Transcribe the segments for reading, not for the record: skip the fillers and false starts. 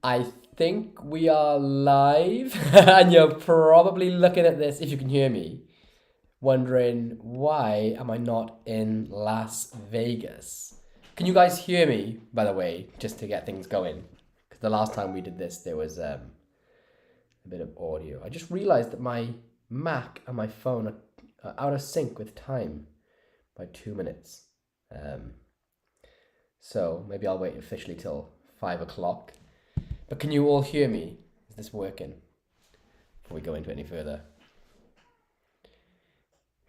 I think we are live, and you're probably looking at this, if you can hear me, wondering why am I not in Las Vegas? Can you guys hear me, by the way, just to get things going? Because the last time we did this, there was a bit of audio. I just realized that my Mac and my phone are out of sync with time by 2 minutes. So maybe I'll wait officially till 5 o'clock. But can you all hear me? Is this working? Before we go into any further.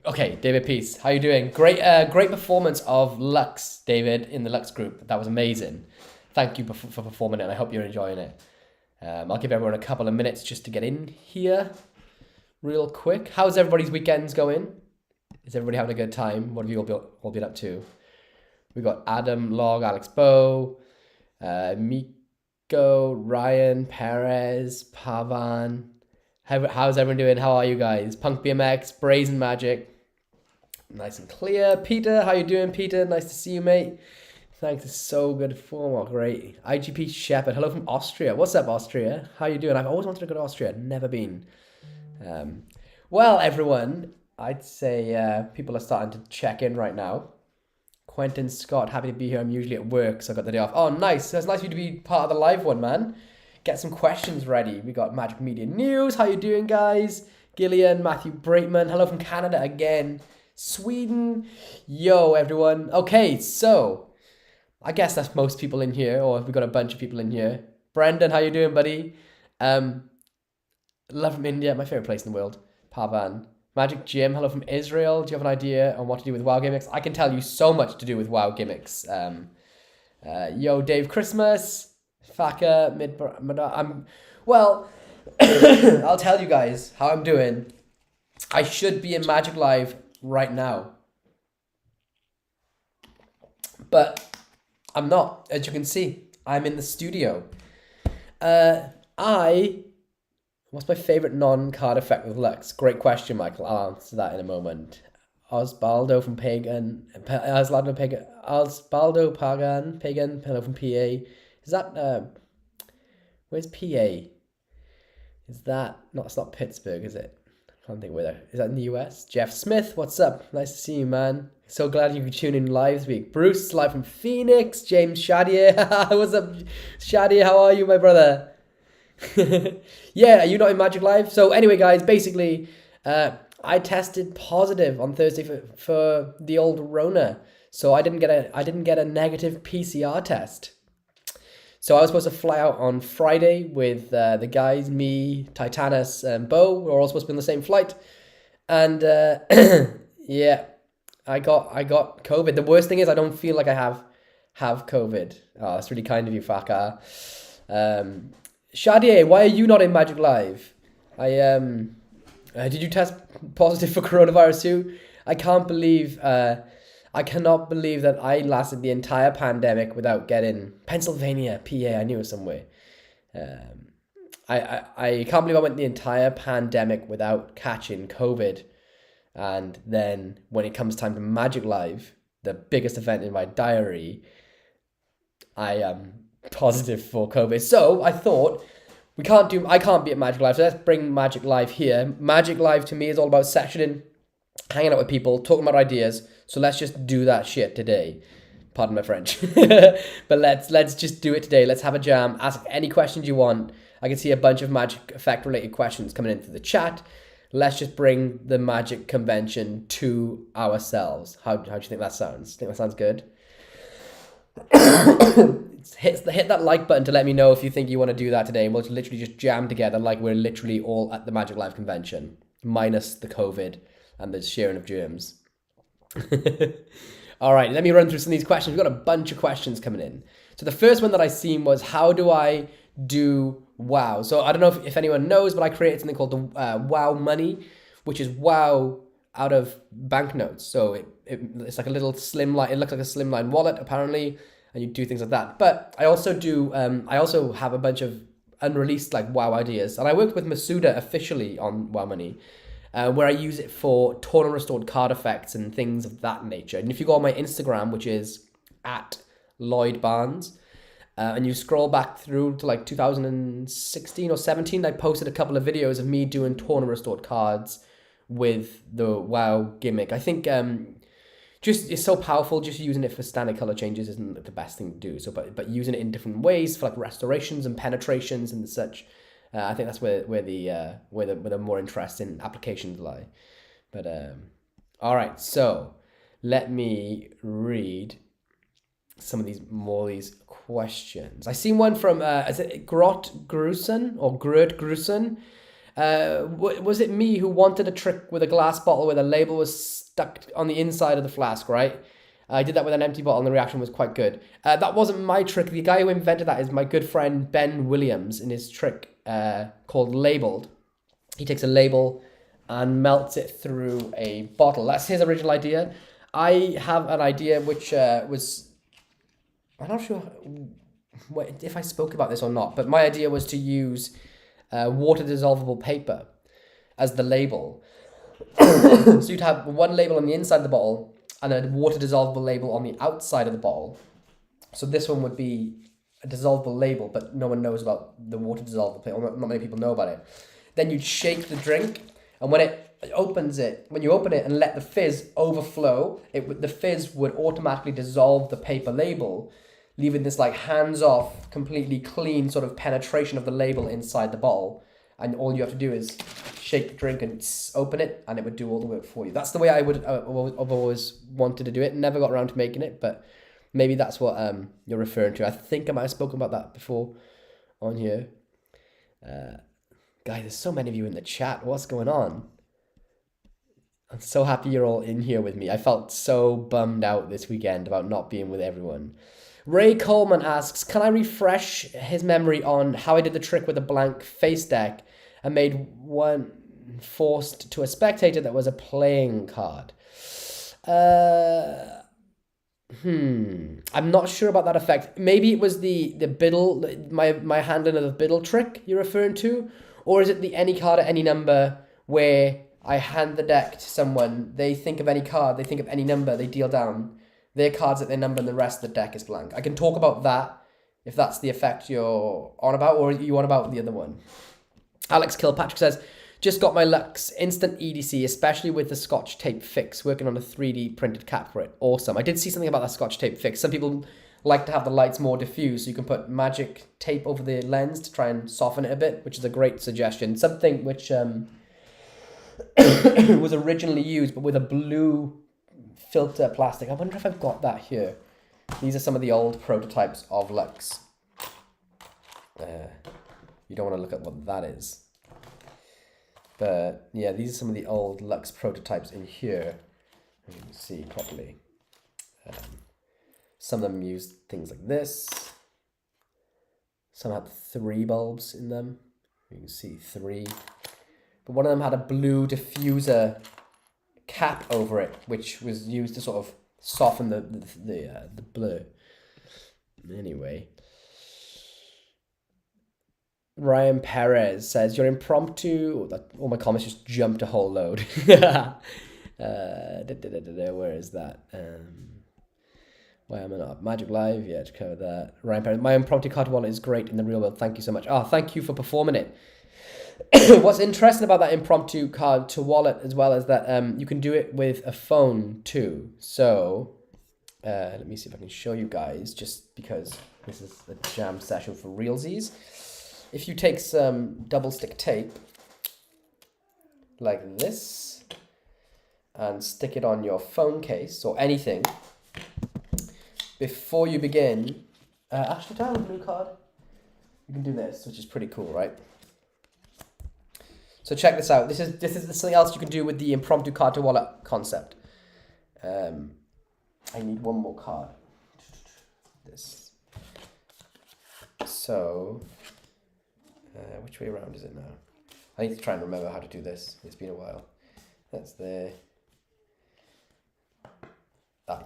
Okay, David Peace, how you doing? Great performance of Lux, David, in the Lux group. That was amazing. Thank you for performing it, and I hope you're enjoying it. I'll give everyone a couple of minutes just to get in here real quick. How's everybody's weekends going? Is everybody having a good time? What have you all been up to? We got Adam, Log, Alex Bow, Miko, Ryan, Perez, Pavan. How's everyone doing? How are you guys? Punk BMX, Brazen Magic. Nice and clear. Peter, how you doing, Peter? Nice to see you, mate. Thanks, it's so good form. Oh, great. IGP Shepherd, hello from Austria. What's up, Austria? How you doing? I've always wanted to go to Austria. Never been. Well, everyone, I'd say people are starting to check in right now. Quentin Scott, happy to be here. I'm usually at work, so I got the day off. Oh, nice. That's nice of you to be part of the live one, man. Get some questions ready. We got Magic Media News. How you doing, guys? Gillian, Matthew Breitman. Hello from Canada again. Sweden. Yo, everyone. Okay, so I guess that's most people in here, or we got a bunch of people in here. Brendan, how you doing, buddy? Love from India, my favorite place in the world. Pavan. Magic Jim, hello from Israel. Do you have an idea on what to do with WoW gimmicks? I can tell you so much to do with WoW gimmicks. Yo, Dave Christmas. Faka, well, I'll tell you guys how I'm doing. I should be in Magic Live right now. But I'm not, as you can see. I'm in the studio. What's my favorite non-card effect with Lux? Great question, Michael. I'll answer that in a moment. Osbaldo from Pagan. Osbaldo Pagan. Pagan. Hello from PA. Is that, where's PA? Is that, it's not Pittsburgh, is it? I can't think where that, is that in the US? Jeff Smith, what's up? Nice to see you, man. So glad you could tune in live this week. Bruce, live from Phoenix. James Shadier. What's up, Shadier? How are you, my brother? Yeah, are you not in Magic Live? So anyway, guys, basically, I tested positive on Thursday for the old Rona. So I didn't get a negative PCR test. So I was supposed to fly out on Friday with the guys, me, Titanus, and Bo. We were all supposed to be on the same flight. And yeah, I got COVID. The worst thing is I don't feel like I have COVID. Oh, that's really kind of you, Faka. Shadier, why are you not in Magic Live? Did you test positive for coronavirus too? I cannot believe that I lasted the entire pandemic without getting Pennsylvania, PA. I knew it was somewhere. I can't believe I went the entire pandemic without catching COVID. And then when it comes time to Magic Live, the biggest event in my diary, I am positive for COVID. So I thought I can't be at Magic Live. So let's bring Magic Live here. Magic Live to me is all about sectioning, hanging out with people, talking about ideas. So let's just do that shit today. Pardon my French. But let's just do it today. Let's have a jam. Ask any questions you want. I can see a bunch of Magic Effect related questions coming into the chat. Let's just bring the Magic convention to ourselves. How do you think that sounds? Think that sounds good? Hit that like button to let me know if you think you want to do that today, and we'll literally just jam together like we're literally all at the Magic Live convention, minus the COVID and the sharing of germs. All right, let me run through some of these questions. We've got a bunch of questions coming in. So the first one that I seen was, how do I do WoW? So I don't know if anyone knows, but I created something called the WoW Money, which is WoW out of banknotes. So it's like a little slimline. It looks like a slimline wallet, apparently, and you do things like that. But I also do. I also have a bunch of unreleased like WoW ideas, and I worked with Masuda officially on WoW Money, where I use it for tournament restored card effects and things of that nature. And if you go on my Instagram, which is at Lloyd Barnes, and you scroll back through to like 2016 or 17, I posted a couple of videos of me doing tournament restored cards with the WoW gimmick. I think just it's so powerful. Just using it for standard color changes isn't the best thing to do. So, but using it in different ways for like restorations and penetrations and such, I think that's where the more interesting applications lie. But all right, so let me read some of these questions. I seen one from is it Grot Grusen or Grut Grusen? Was it me who wanted a trick with a glass bottle where the label was stuck on the inside of the flask, right? I did that with an empty bottle and the reaction was quite good. That wasn't my trick. The guy who invented that is my good friend Ben Williams in his trick called Labeled. He takes a label and melts it through a bottle. That's his original idea. I have an idea which was... I'm not sure if I spoke about this or not, but my idea was to use water-dissolvable paper as the label. So you'd have one label on the inside of the bottle and a water-dissolvable label on the outside of the bottle. So this one would be a dissolvable label, but no one knows about the water-dissolvable label. Not many people know about it. Then you'd shake the drink, and when you open it and let the fizz overflow, the fizz would automatically dissolve the paper label, leaving this like hands-off, completely clean sort of penetration of the label inside the bottle. And all you have to do is shake the drink and open it, and it would do all the work for you. That's the way I've always wanted to do it. Never got around to making it, but maybe that's what you're referring to. I think I might have spoken about that before on here. Guys, there's so many of you in the chat. What's going on? I'm so happy you're all in here with me. I felt so bummed out this weekend about not being with everyone. Ray Coleman asks, can I refresh his memory on how I did the trick with a blank face deck and made one forced to a spectator that was a playing card? I'm not sure about that effect. Maybe it was the biddle, my handling of the biddle trick you're referring to, or is it the any card at any number where I hand the deck to someone, they think of any card, they think of any number, they deal down their cards at their number and the rest of the deck is blank. I can talk about that if that's the effect you're on about, or you on about the other one. Alex Kilpatrick says, just got my Lux instant EDC, especially with the Scotch tape fix, working on a 3D printed cap for it. Awesome. I did see something about that Scotch tape fix. Some people like to have the lights more diffuse, so you can put magic tape over the lens to try and soften it a bit, which is a great suggestion. Something which was originally used, but with a blue filter plastic. I wonder if I've got that here. These are some of the old prototypes of Lux. You don't want to look at what that is. But yeah, these are some of the old Lux prototypes in here. You can see properly. Some of them used things like this. Some had 3 bulbs in them. You can see 3. But one of them had a blue diffuser cap over it, which was used to sort of soften the blur. Anyway, Ryan Perez says, your impromptu... all my comments just jumped a whole load. Where is that? Why am I not? Magic Live, yeah, to cover that. Ryan Perez, my impromptu card wallet is great in the real world. Thank you so much. Thank you for performing it. What's interesting about that impromptu card to wallet as well is that you can do it with a phone too. So let me see if I can show you guys, just because this is a jam session for realsies. If you take some double stick tape like this and stick it on your phone case or anything before you begin, actually, do I have a blue card? You can do this, which is pretty cool, right? So check this out. This is something else you can do with the impromptu card to wallet concept. I need one more card. This. So, which way around is it now? I need to try and remember how to do this. It's been a while. That's there.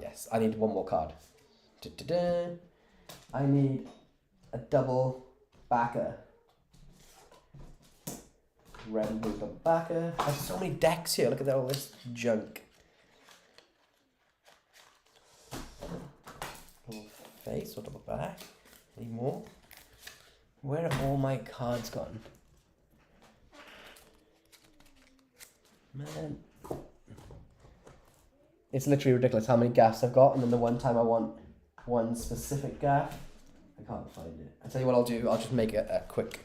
Yes. I need one more card. I need a double backer. Red and blue double backer. There's so many decks here. Look at all this junk. Double face or double back. Any more? Where have all my cards gone? Man. It's literally ridiculous how many gaffs I've got, and then the one time I want one specific gaff, I can't find it. I'll tell you what I'll do, I'll just make a quick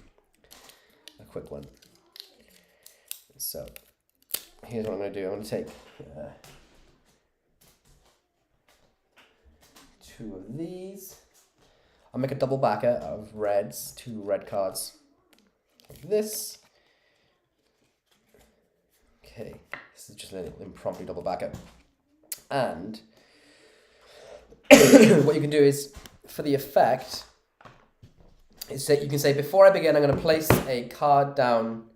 one. So, here's what I'm going to do. I'm going to take 2 of these. I'll make a double backer out of reds, 2 red cards like this. Okay, this is just a little impromptu double backer. And what you can do is, for the effect, is that you can say, before I begin, I'm going to place a card down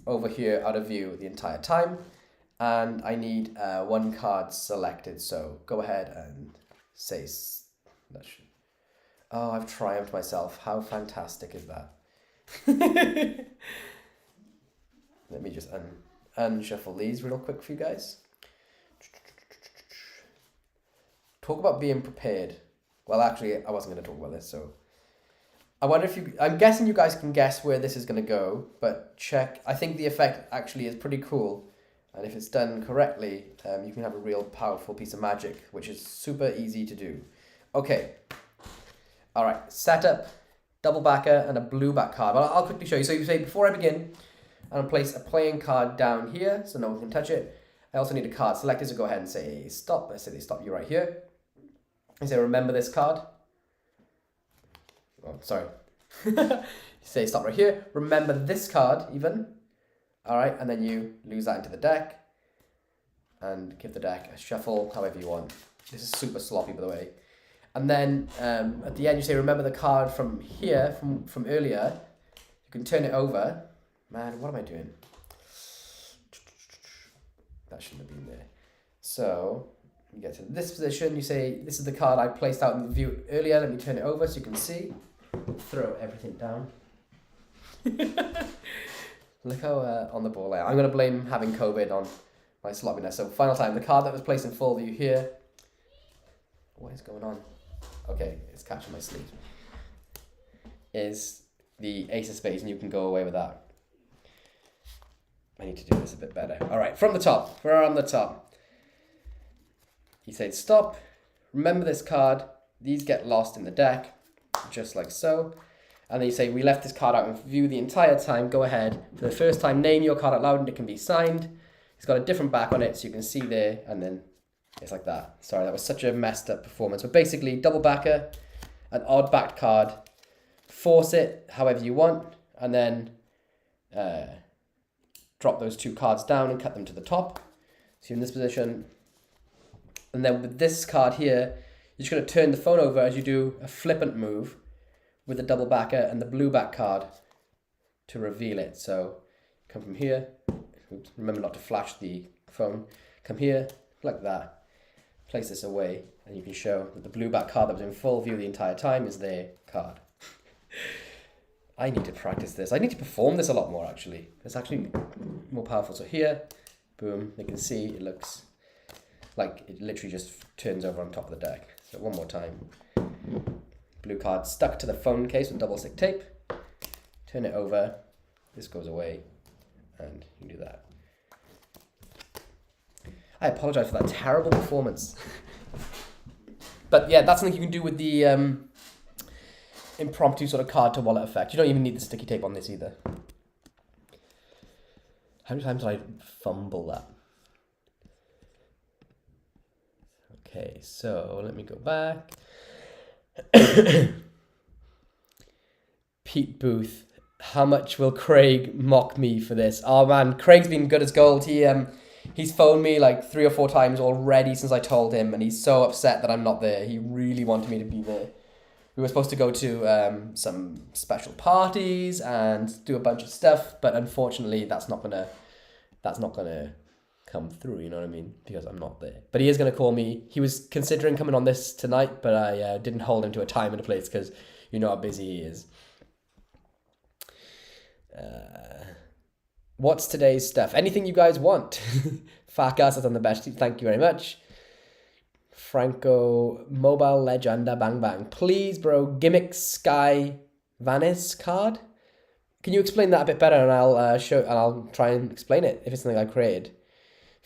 over here out of view the entire time. And I need 1 card selected. So go ahead and say, oh, I've triumphed myself. How fantastic is that? Let me just unshuffle these real quick for you guys. Talk about being prepared. Well, actually, I wasn't going to talk about this, so I wonder if I'm guessing you guys can guess where this is going to go, but check. I think the effect actually is pretty cool, and if it's done correctly, you can have a real powerful piece of magic, which is super easy to do. Okay. All right. Setup, double backer, and a blue back card. Well, I'll quickly show you. So you say, before I begin, I'm going to place a playing card down here, so no one can touch it. I also need a card selector, so go ahead and say stop. I say they stop you right here. I say, remember this card. Oh, sorry. You say stop right here. Remember this card, even. All right, and then you lose that into the deck. And give the deck a shuffle, however you want. This is super sloppy, by the way. And then at the end, you say, remember the card from here, from earlier. You can turn it over. Man, what am I doing? That shouldn't have been there. So you get to this position, you say, this is the card I placed out in the view earlier. Let me turn it over so you can see. Throw everything down. Look how on the ball I am. I'm going to blame having COVID on my sloppiness. So final time, the card that was placed in full view here. What is going on? Okay, it's catching my sleeve. Is the ace of spades, and you can go away with that. I need to do this a bit better. All right, from the top. We're on the top. You say stop. Remember this card. These get lost in the deck, just like so. And then you say, we left this card out in view the entire time. Go ahead. For the first time, name your card out loud and it can be signed. It's got a different back on it, so you can see there. And then it's like that. Sorry, that was such a messed up performance. But basically, double backer, an odd backed card. Force it however you want. And then drop those 2 cards down and cut them to the top. So you're in this position. And then with this card here, you're just going to turn the phone over as you do a flippant move with the double backer and the blue back card to reveal it. So come from here. Oops, remember not to flash the phone. Come here, like that. Place this away, and you can show that the blue back card that was in full view the entire time is their card. I need to practice this. I need to perform this a lot more, actually. It's actually more powerful. So here, boom, you can see it looks like it literally just turns over on top of the deck. So one more time. Blue card stuck to the phone case with double stick tape. Turn it over. This goes away. And you can do that. I apologize for that terrible performance. But yeah, that's something you can do with the impromptu sort of card to wallet effect. You don't even need the sticky tape on this either. How many times did I fumble that? Okay, so let me go back. Pete Booth, how much will Craig mock me for this? Oh man, Craig's been good as gold. He's phoned me like 3 or 4 times already since I told him, and he's so upset that I'm not there. He really wanted me to be there. We were supposed to go to some special parties and do a bunch of stuff, but unfortunately that's not gonna come through, you know what I mean? Because I'm not there. But he is gonna call me. He was considering coming on this tonight, but I didn't hold him to a time and a place because you know how busy he is. What's today's stuff? Anything you guys want. Farkas is on the best. Thank you very much. Franco, Mobile Legenda, bang bang. Please, bro, gimmick Sky Vanish card. Can you explain that a bit better, and I'll try and explain it if it's something I created.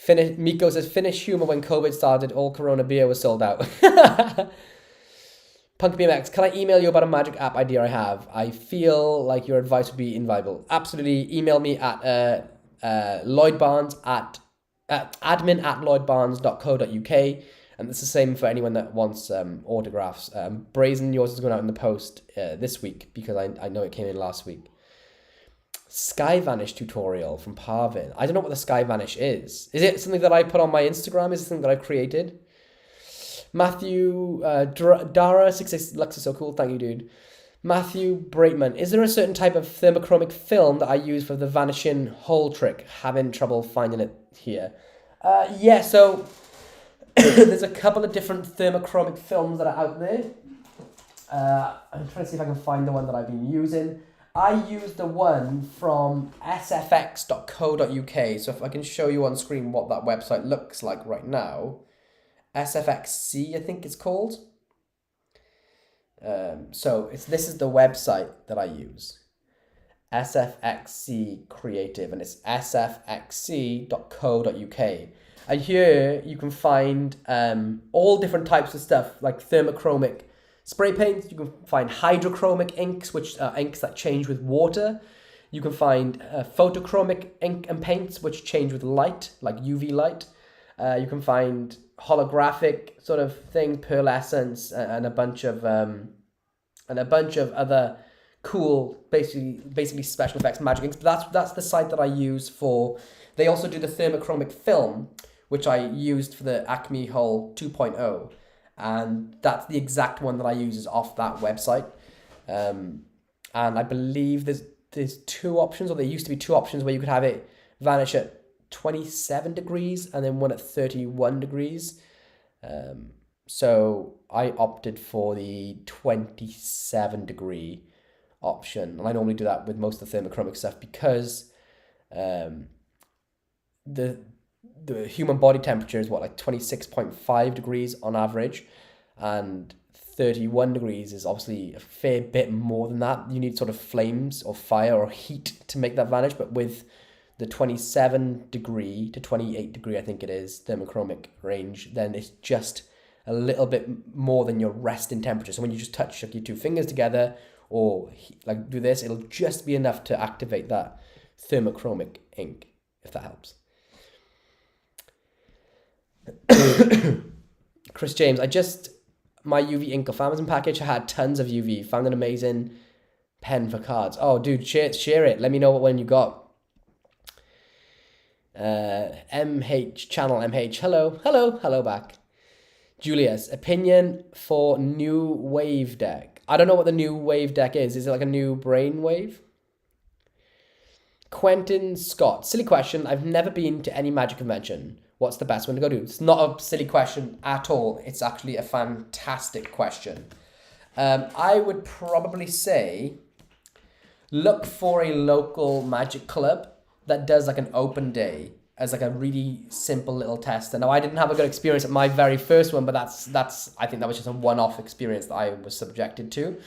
Miko says, finish humor when COVID started, all Corona beer was sold out. Punk BMX, can I email you about a magic app idea I have? I feel like your advice would be invaluable. Absolutely. Email me at Lloyd Barnes at admin@lloydbarnes.co.uk. And it's the same for anyone that wants autographs. Brazen, yours is going out in the post this week because I know it came in last week. Sky Vanish tutorial from Parvin. I don't know what the Sky Vanish is. Is it something that I put on my Instagram? Is it something that I created? Matthew Dara66 Lux is so cool. Thank you, dude. Matthew Braitman. Is there a certain type of thermochromic film that I use for the vanishing hole trick? Having trouble finding it here. Yeah, so there's a couple of different thermochromic films that are out there. I'm trying to see if I can find the one that I've been using. I use the one from sfx.co.uk. So if I can show you on screen what that website looks like right now. SFXC, I think it's called. So this is the website that I use. SFXC Creative, and it's sfxc.co.uk. And here you can find all different types of stuff, like thermochromic spray paints. You can find hydrochromic inks, which are inks that change with water. You can find photochromic ink and paints, which change with light, like UV light. You can find holographic sort of thing, pearlescence, and a bunch of other cool, basically special effects magic inks. But that's the site that I use for. They also do the thermochromic film, which I used for the Acme Hole 2.0, and that's the exact one that I use is off that website. And I believe there's two options, or there used to be two options where you could have it vanish at 27 degrees and then one at 31 degrees. So I opted for the 27 degree option, and I normally do that with most of the thermochromic stuff because the human body temperature is like 26.5 degrees on average, and 31 degrees is obviously a fair bit more than that. You need sort of flames or fire or heat to make that vanish, but with the 27 degree to 28 degree, I think it is, thermochromic range, then it's just a little bit more than your resting temperature. So when you just touch your two fingers together or like do this, it'll just be enough to activate that thermochromic ink, if that helps. Chris James, my UV ink off Amazon package, I had tons of UV, found an amazing pen for cards. Oh, dude, share it. Let me know what one you got. MH channel MH, hello back. Julius, opinion for new wave deck. I don't know what the new wave deck is. Is it like a new brain wave? Quentin Scott, silly question. I've never been to any magic convention. What's the best one to go to? It's not a silly question at all. It's actually a fantastic question. I would probably say look for a local magic club that does like an open day as like a really simple little tester. Now, I didn't have a good experience at my very first one, but that's I think that was just a one-off experience that I was subjected to.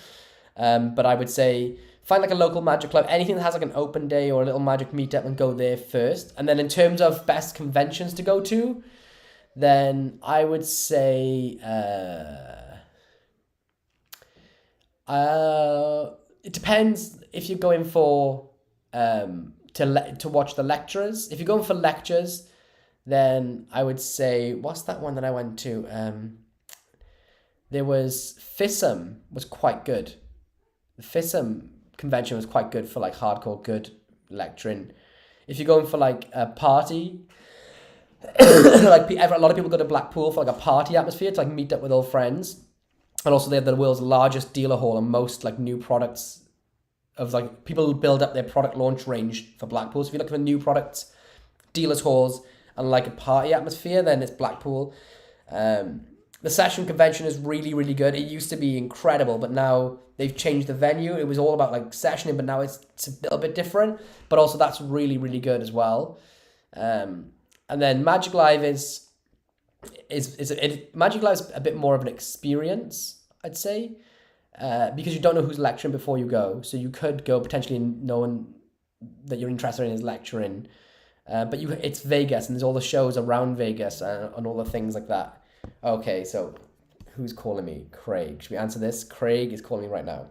But I would say find like a local magic club, anything that has like an open day or a little magic meetup, and go there first. And then in terms of best conventions to go to, then I would say it depends if you're going for to watch the lecturers. If you're going for lectures, then I would say, what's that one that I went to? There was FISM was quite good. The FISM convention was quite good for like hardcore good lecturing. If you're going for like a party, like a lot of people go to Blackpool for like a party atmosphere to like meet up with old friends, and also they have the world's largest dealer hall and most like new products. Of like people build up their product launch range for Blackpool. So if you're looking for new products, dealers halls, and like a party atmosphere, then it's Blackpool. The session convention is really, really good. It used to be incredible, but now they've changed the venue. It was all about like sessioning, but now it's a little bit different. But also that's really, really good as well. And then Magic Live is Magic Live is a bit more of an experience, I'd say, because you don't know who's lecturing before you go. So you could go potentially knowing that you're interested in is lecturing, but it's Vegas and there's all the shows around Vegas and all the things like that. Okay, so who's calling me? Craig. Should we answer this? Craig is calling me right now.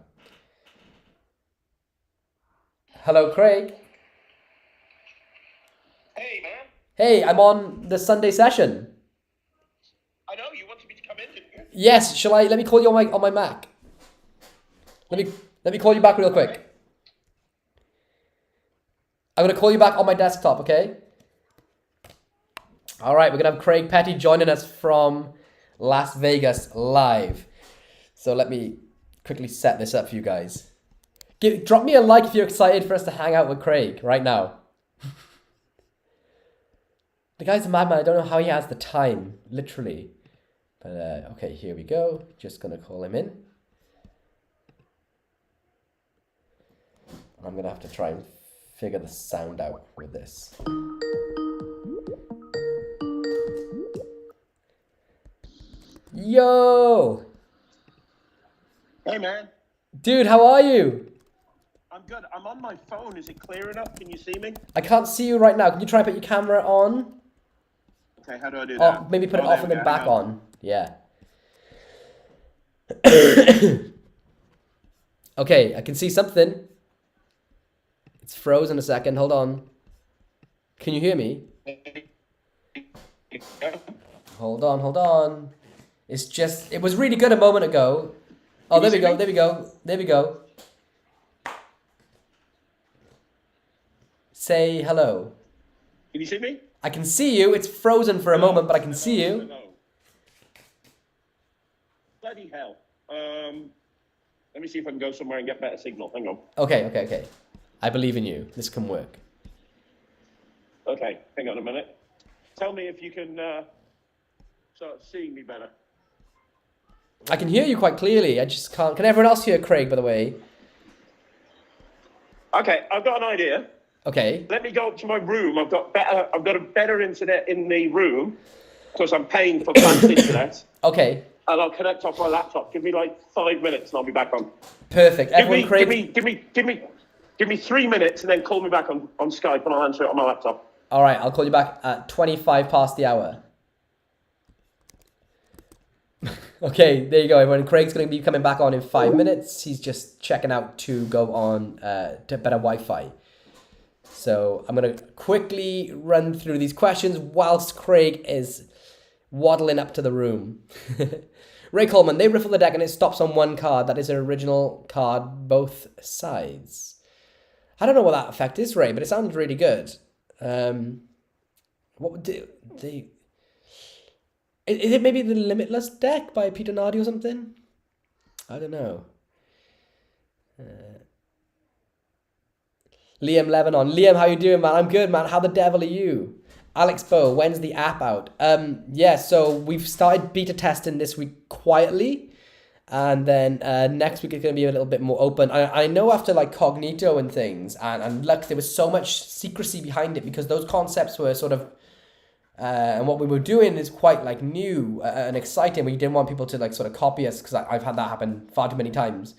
Hello, Craig. Hey, man. Hey, I'm on the Sunday session. I know, you wanted me to come in, didn't you? Yes, let me call you on my Mac. Let me call you back real quick. I'm gonna call you back on my desktop, okay? Alright, we're gonna have Craig Petty joining us from Las Vegas live. So let me quickly set this up for you guys. Drop me a like if you're excited for us to hang out with Craig right now. The guy's a madman. I don't know how he has the time, literally. But, okay, here we go. Just going to call him in. I'm going to have to try and figure the sound out with this. Yo! Hey, man. Dude, how are you? I'm good. I'm on my phone. Is it clear enough? Can you see me? I can't see you right now. Can you try and put your camera on? Okay, how do I do that? Oh, maybe put it off and then back on. Yeah. Okay, I can see something. It's frozen a second. Hold on. Can you hear me? Hold on. It was really good a moment ago. Oh, there we go. Say hello. Can you see me? I can see you. It's frozen for a moment, but I can see you. Hello. Bloody hell. Let me see if I can go somewhere and get better signal. Hang on. Okay. I believe in you. This can work. Okay, hang on a minute. Tell me if you can start seeing me better. I can hear you quite clearly. I just can't. Can everyone else hear Craig, by the way? Okay, I've got an idea. Okay. Let me go up to my room. I've got a better internet in the room because I'm paying for fast internet. Okay. And I'll connect off my laptop. Give me like 5 minutes and I'll be back on. Perfect. Give me 3 minutes and then call me back on Skype and I'll answer it on my laptop. All right, I'll call you back at 25 past the hour. Okay, there you go, everyone. Craig's going to be coming back on in 5 minutes. He's just checking out to go on to better Wi-Fi. So I'm going to quickly run through these questions whilst Craig is waddling up to the room. Ray Coleman, they riffle the deck and it stops on one card. That is an original card, both sides. I don't know what that effect is, Ray, but it sounds really good. What would they... Is it maybe the Limitless deck by Peter Nardi or something? I don't know. Liam Lebanon. Liam, how you doing, man? I'm good, man. How the devil are you? Alex Bow, when's the app out? Yeah, so we've started beta testing this week quietly. And then next week it's going to be a little bit more open. I know after like Cognito and things and Lux, there was so much secrecy behind it because those concepts were sort of... and what we were doing is quite like new and exciting. We didn't want people to like sort of copy us because I've had that happen far too many times.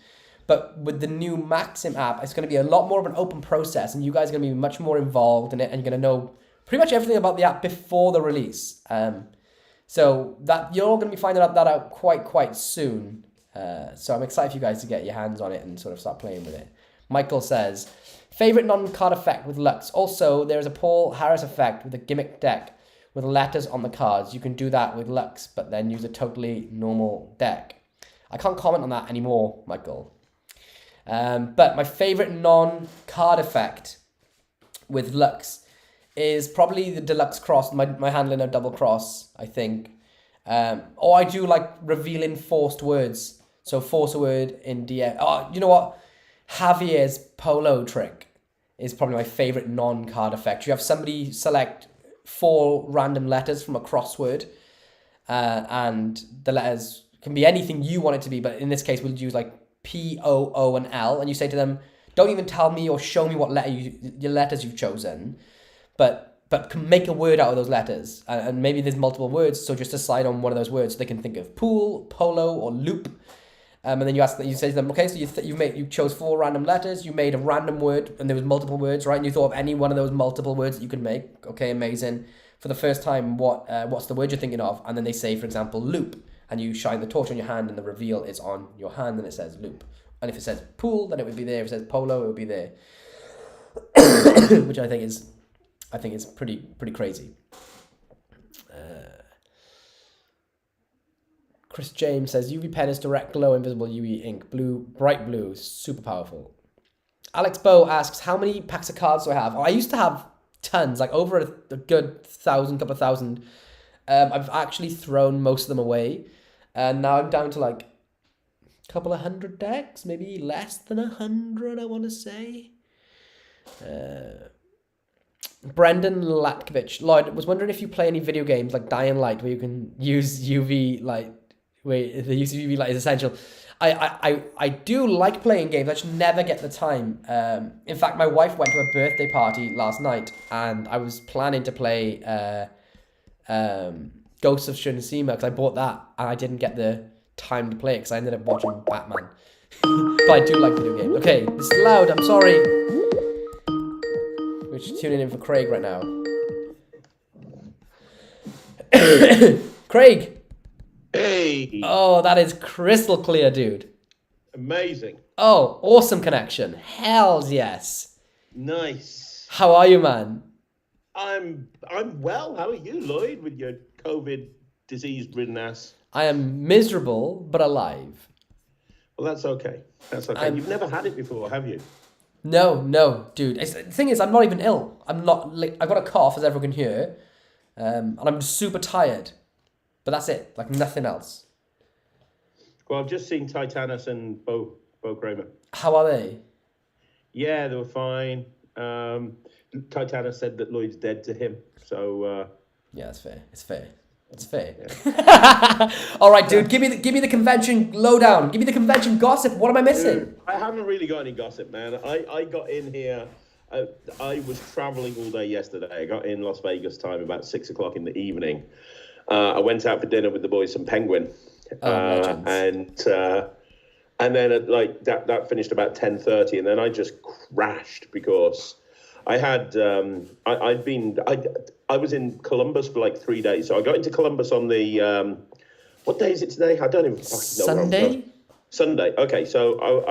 But with the new Maxim app, it's going to be a lot more of an open process and you guys are going to be much more involved in it and you're going to know pretty much everything about the app before the release. So that you're all going to be finding that out quite soon. So I'm excited for you guys to get your hands on it and sort of start playing with it. Michael says, favorite non-card effect with Lux. Also, there's a Paul Harris effect with a gimmick deck with letters on the cards. You can do that with Lux, but then use a totally normal deck. I can't comment on that anymore, Michael. But my favorite non-card effect with Lux is probably the Deluxe Cross, my handling of Double Cross, I think. Or I do like revealing forced words. So force a word in DM. Oh, you know what? Javier's polo trick is probably my favorite non-card effect. You have somebody select 4 random letters from a crossword, and the letters can be anything you want it to be, but in this case we'll use like P, O, O, and L, and you say to them, don't even tell me or show me what letters you've chosen, but but can make a word out of those letters. And maybe there's multiple words, so just decide on one of those words so they can think of pool, polo, or loop. And then you say to them, okay, so you chose 4 random letters, you made a random word, and there was multiple words, right? And you thought of any one of those multiple words that you could make. Okay, amazing. For the first time, what's the word you're thinking of? And then they say, for example, loop. And you shine the torch on your hand, and the reveal is on your hand, and it says loop. And if it says pool, then it would be there. If it says polo, it would be there. Which I think is pretty crazy. Chris James says UV pen is direct glow invisible UV ink, blue, bright blue, super powerful. Alex Bow asks, how many packs of cards do I have? Oh, I used to have tons, like over a good couple of thousand. I've actually thrown most of them away, and now I'm down to like a couple of 100 decks, maybe less than 100, I want to say. Brendan Latkovich, Lloyd, was wondering if you play any video games like Dying Light where you can use UV light, where the use of UV light is essential. I do like playing games. I just never get the time. In fact, my wife went to a birthday party last night, and I was planning to play Ghosts of Tsushima because I bought that, and I didn't get the time to play it because I ended up watching Batman. But I do like video games. Okay, this is loud. I'm sorry. We're just tuning in for Craig right now. Craig. Hey. Oh, that is crystal clear, dude. Amazing. Oh, awesome connection. Hells yes. Nice. How are you, man? I'm well. How are you, Lloyd, with your COVID disease-ridden ass? I am miserable, but alive. Well, that's okay. That's okay. You've never had it before, have you? No, dude. The thing is, I'm not even ill. I'm not. Like, I got a cough, as everyone can hear, and I'm super tired. But that's it. Like nothing else. Well, I've just seen Titanus and Bo Kramer. How are they? Yeah, they were fine. Titanus said that Lloyd's dead to him. So. Yeah, it's fair. It's fair. Yeah. All right, dude. Give me the convention lowdown. Give me the convention gossip. What am I missing? Dude, I haven't really got any gossip, man. I got in here. I was traveling all day yesterday. I got in Las Vegas time about 6 o'clock in the evening. I went out for dinner with the boys from Penguin, and then at like that finished about 10:30, and then I just crashed because I had I was in Columbus for like 3 days. So I got into Columbus on the what day is it today? I don't even fucking know. Sunday. Sunday. Okay, so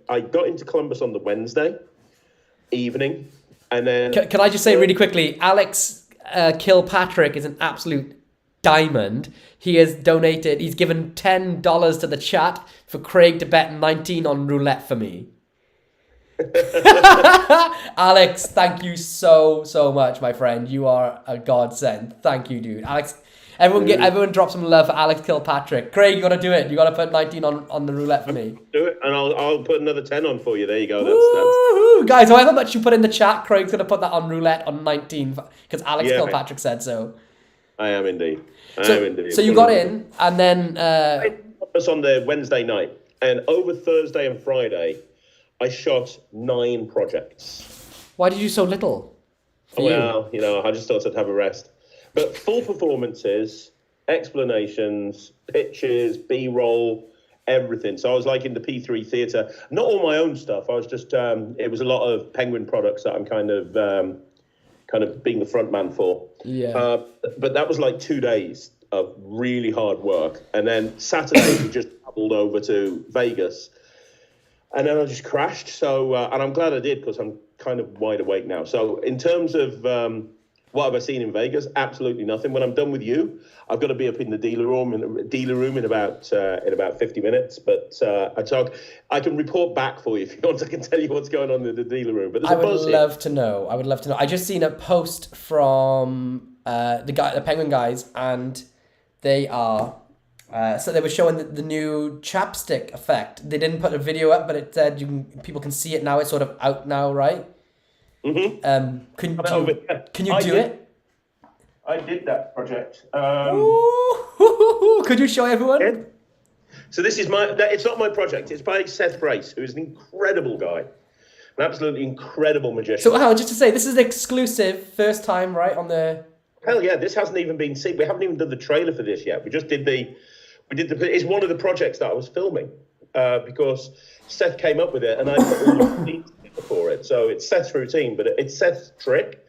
I got into Columbus on the Wednesday evening, and then can I just say really quickly, Alex Kilpatrick is an absolute diamond. He has donated. He's given $10 to the chat for Craig to bet 19 on roulette for me. Alex, thank you so much, my friend. You are a godsend. Thank you, dude. Alex, everyone drop some love for Alex Kilpatrick. Craig, you gotta do it. You gotta put 19 on the roulette for me. Do it, and I'll put another 10 on for you. There you go. That's... Guys, however much you put in the chat, Craig's gonna put that on roulette on 19 because Alex Kilpatrick said so. I am indeed. So you got in, and then I was on the Wednesday night, and over Thursday and Friday, I shot 9 projects. Why did you do so little? Well, I just thought I'd have a rest. But full performances, explanations, pitches, B-roll, everything. So I was like in the P3 theatre. Not all my own stuff. I was just, it was a lot of Penguin products that I'm kind of being the front man for. Yeah. But that was like 2 days of really hard work. And then Saturday, we just traveled over to Vegas. And then I just crashed. So, and I'm glad I did because I'm kind of wide awake now. So in terms of what have I seen in Vegas? Absolutely nothing. When I'm done with you, I've got to be up in the dealer room in about 50 minutes. But I can report back for you if you want. I can tell you what's going on in the dealer room. But there's I would love to know. I just seen a post from the Penguin guys, and they are. So they were showing the new chapstick effect. They didn't put a video up, but it said people can see it now. It's sort of out now, right? Mm-hmm. Can you do it? I did that project. Could you show everyone? Yeah. So this is it's not my project. It's by Seth Brace, who is an incredible guy. An absolutely incredible magician. So, how just to say, this is exclusive, first time, right, on the... Hell yeah, this hasn't even been seen. We haven't even done the trailer for this yet. We just did it's one of the projects that I was filming because Seth came up with it and I put all the routines together for it. So it's Seth's routine, but it's Seth's trick,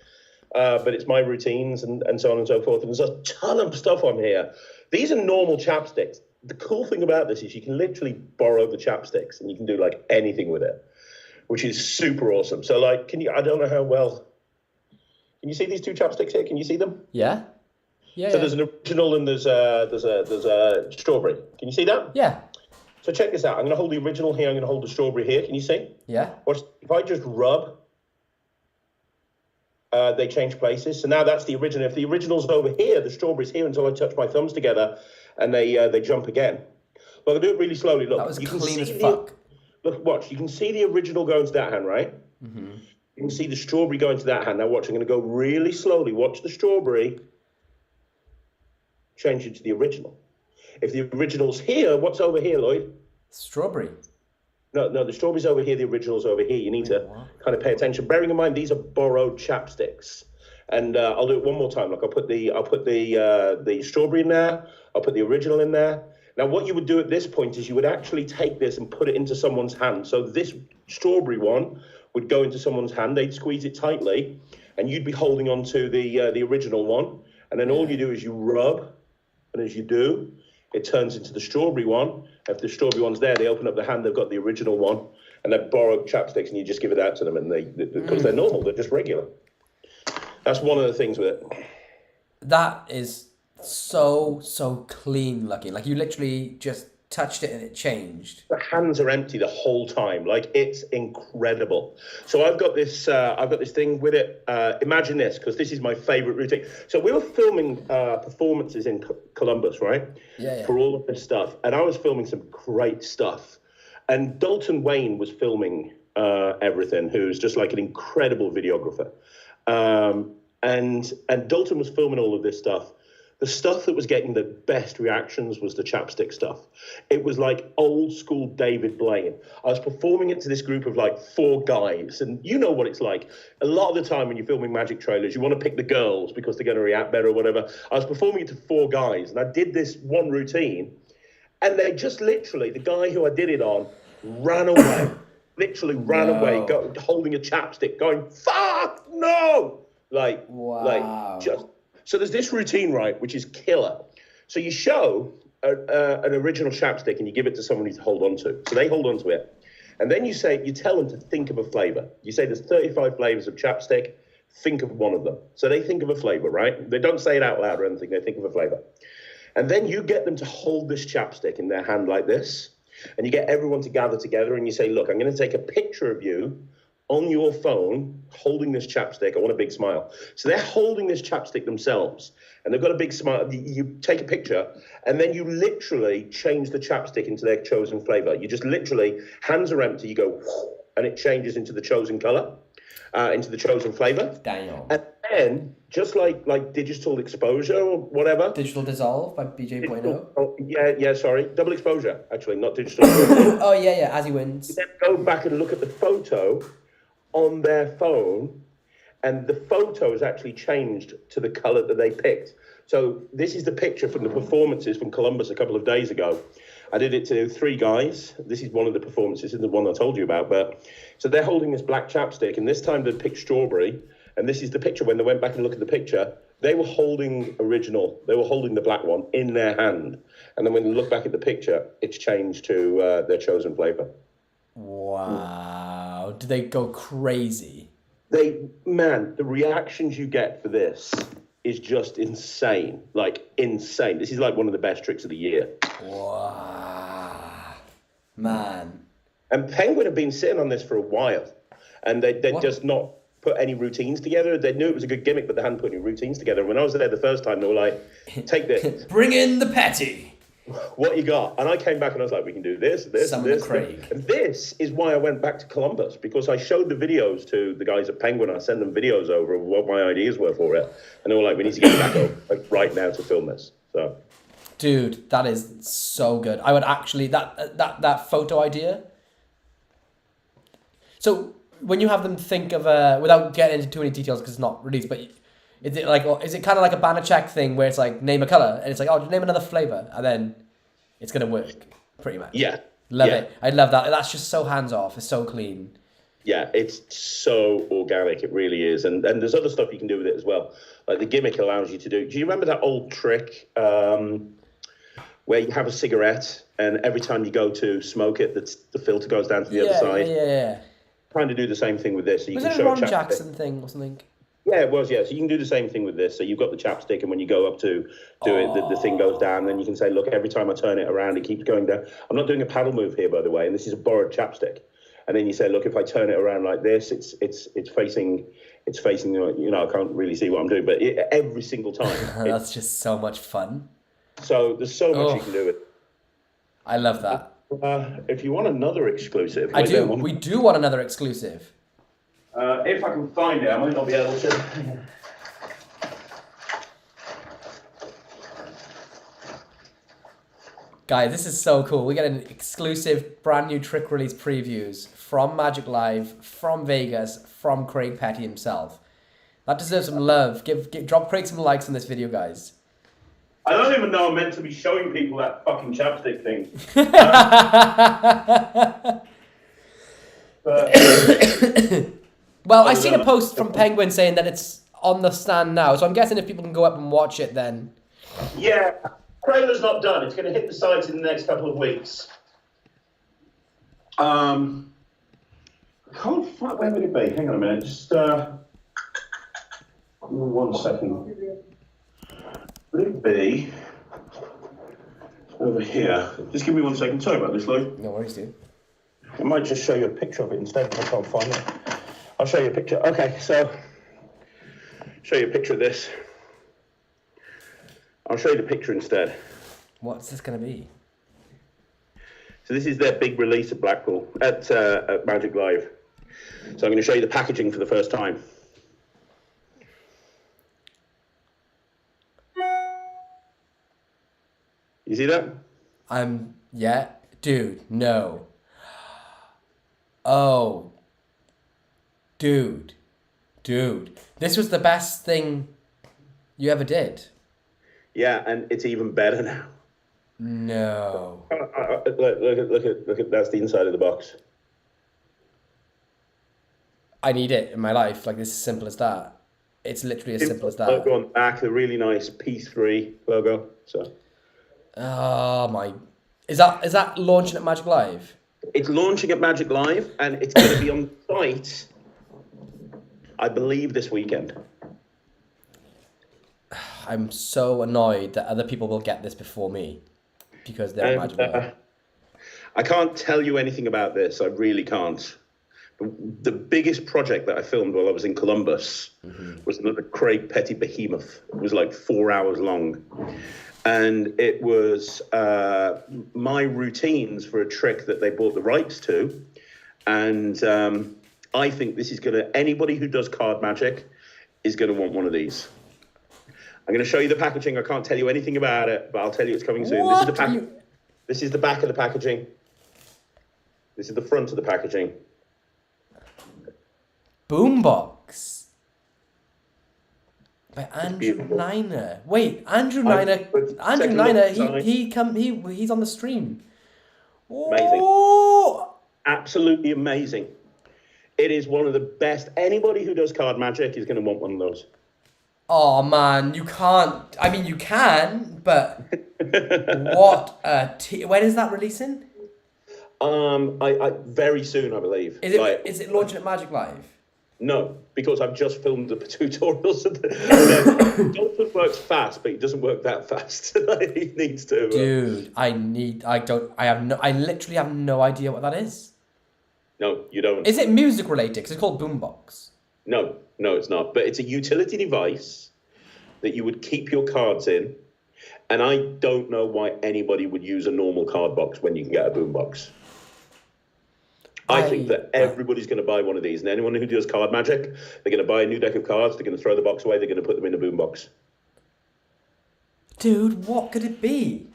but it's my routines and so on and so forth. And there's a ton of stuff on here. These are normal chapsticks. The cool thing about this is you can literally borrow the chapsticks and you can do like anything with it, which is super awesome. So like, I don't know how well, can you see these two chapsticks here? Can you see them? Yeah. Yeah. So there's an original and there's a strawberry. Can you see that? Yeah. So check this out. I'm going to hold the original here. I'm going to hold the strawberry here. Can you see? Yeah. Watch, if I just rub, they change places. So now that's the original. If the original's over here, the strawberry's here until I touch my thumbs together, and they jump again. Look, I'll do it really slowly. Look, That was you clean can as see fuck. Look, watch. You can see the original go into that hand, right? Mm-hmm. You can see the strawberry go into that hand. Now watch. I'm going to go really slowly. Watch the strawberry change it to the original. If the original's here, what's over here, Lloyd? Strawberry. No, the strawberry's over here, the original's over here. You need to kind of pay attention. Bearing in mind, these are borrowed chapsticks. And I'll do it one more time. Like I'll put the strawberry in there. I'll put the original in there. Now, what you would do at this point is you would actually take this and put it into someone's hand. So this strawberry one would go into someone's hand. They'd squeeze it tightly, and you'd be holding on to the original one. And then all you do is you rub, and as you do, it turns into the strawberry one. If the strawberry one's there, they open up the hand, they've got the original one, and they've borrowed chapsticks, and you just give it out to them, and because they're normal, they're just regular. That's one of the things with it. That is so clean looking. Like you literally just touched it and it changed. The hands are empty the whole time. Like it's incredible. So I've got this thing with it. Imagine this, because this is my favorite routine. So we were filming performances in Columbus, right? Yeah. For all of this stuff, and I was filming some great stuff. And Dalton Wayne was filming everything, who's just like an incredible videographer. And Dalton was filming all of this stuff. The stuff that was getting the best reactions was the chapstick stuff. It was like old school David Blaine. I was performing it to this group of like 4 guys. And you know what it's like. A lot of the time when you're filming magic trailers, you want to pick the girls because they're going to react better or whatever. I was performing it to 4 guys and I did this one routine. And they just literally, the guy who I did it on ran away. Literally ran away, holding a chapstick, going, fuck, no! So there's this routine, right, which is killer. So you show an original chapstick and you give it to someone to hold on to. So they hold on to it. And then you tell them to think of a flavor. You say there's 35 flavors of chapstick, think of one of them. So they think of a flavor, right? They don't say it out loud or anything, they think of a flavor. And then you get them to hold this chapstick in their hand like this. And you get everyone to gather together and you say, look, I'm going to take a picture of you on your phone holding this chapstick. I want a big smile. So they're holding this chapstick themselves and they've got a big smile. You take a picture and then you literally change the chapstick into their chosen flavor. You just literally, hands are empty, you go, and it changes into the chosen color, into the chosen flavor. Damn. And then, just like digital exposure or whatever. Digital Dissolve by BJ Bueno. Yeah, sorry. Double exposure, actually, not digital exposure. Oh, yeah, as he wins. You then go back and look at the photo on their phone, and the photo is actually changed to the color that they picked. So this is the picture from the performances from Columbus a couple of days ago. I did it to 3 guys. This is one of the performances, this is the one I told you about. But so they're holding this black chapstick, and this time they picked strawberry. And this is the picture when they went back and looked at the picture. They were holding original. They were holding the black one in their hand. And then when they look back at the picture, it's changed to their chosen flavor. Wow. Did they go crazy? The reactions you get for this is just insane. Like, insane. This is like one of the best tricks of the year. Wow. Man. And Penguin have been sitting on this for a while. And they're just not put any routines together. They knew it was a good gimmick, but they hadn't put any routines together. When I was there the first time, they were like, take this. Bring in the patty. What you got? And I came back and I was like, we can do this. Summon the Craig. And this is why I went back to Columbus, because I showed the videos to the guys at Penguin. I sent them videos over of what my ideas were for it. And they were like, we need to get back over like, right now to film this. So, dude, that is so good. I would actually, that photo idea. So when you have them think of without getting into too many details because it's not released, but is it kind of like a banner check thing where it's like name a color and it's like, oh, just name another flavor, and then it's gonna work pretty much. Yeah. Love it. I love that. That's just so hands off. It's so clean. Yeah, it's so organic. It really is. And there's other stuff you can do with it as well. Like the gimmick allows you to do. Do you remember that old trick where you have a cigarette and every time you go to smoke it, the filter goes down to the other side? Yeah. Trying to do the same thing with this. So you Was can it a show Ron chapstick. Jackson thing or something? Yeah, it was. Yeah, so you can do the same thing with this. So you've got the chapstick, and when you go up to do it, the thing goes down. And then you can say, look, every time I turn it around, it keeps going down. I'm not doing a paddle move here, by the way, and this is a borrowed chapstick. And then you say, look, if I turn it around like this, it's facing. You know, I can't really see what I'm doing, but every single time. That's just so much fun. So there's so much you can do with it. I love that. If you want another exclusive, I do. We do want another exclusive. If I can find it, I might not be able to. Guys, this is so cool. We get an exclusive brand new trick release previews from Magic Live, from Vegas, from Craig Petty himself. That deserves some love. Drop Craig some likes on this video, guys. I don't even know I'm meant to be showing people that fucking chapstick thing. Well, I seen a post from Penguin saying that it's on the stand now, so I'm guessing if people can go up and watch it then. Yeah, trailer's not done. It's going to hit the sites in the next couple of weeks. I can't find, where would it be? Hang on a minute, just 1 second. Would it be over here? Just give me 1 second. Sorry about this, Lloyd. No worries, dude. I might just show you a picture of it instead if I can't find it. I'll show you a picture. Okay, so show you a picture of this. I'll show you the picture instead. What's this going to be? So this is their big release at Blackpool, at Magic Live. So I'm going to show you the packaging for the first time. You see that? Yeah. Dude, no. Oh. Dude. This was the best thing you ever did. Yeah, and it's even better now. No. Look at that's the inside of the box. I need it in my life. Like, this is simple as that. It's literally as simple as that. Logo on the back, the really nice P3 logo. So. Oh my! Is that launching at Magic Live? It's launching at Magic Live, and it's going to be on site, I believe, this weekend. I'm so annoyed that other people will get this before me because they're at Magic Live. I can't tell you anything about this. I really can't. The biggest project that I filmed while I was in Columbus was another Craig Petty behemoth. It was like 4 hours long. And it was my routines for a trick that they bought the rights to. And I think this is going to, anybody who does card magic is going to want one of these. I'm going to show you the packaging. I can't tell you anything about it, but I'll tell you it's coming soon. What? This is the back of the packaging. This is the front of the packaging. Boombox. By Andrew Niner. Wait, Andrew Niner. He's on the stream. Amazing. Oh! Absolutely amazing. It is one of the best. Anybody who does card magic is going to want one of those. Oh man, you can't. I mean, you can, but what? When is that releasing? I very soon, I believe. Is it launching at Magic Live? No, because I've just filmed the tutorials. Dalton works fast, but he doesn't work that fast. He needs to. Dude, I literally have no idea what that is. No, you don't. Is it music related? Because it's called Boombox. No, it's not. But it's a utility device that you would keep your cards in. And I don't know why anybody would use a normal card box when you can get a boombox. I think that everybody's going to buy one of these. And anyone who does card magic, they're going to buy a new deck of cards. They're going to throw the box away. They're going to put them in a boombox. Dude, what could it be?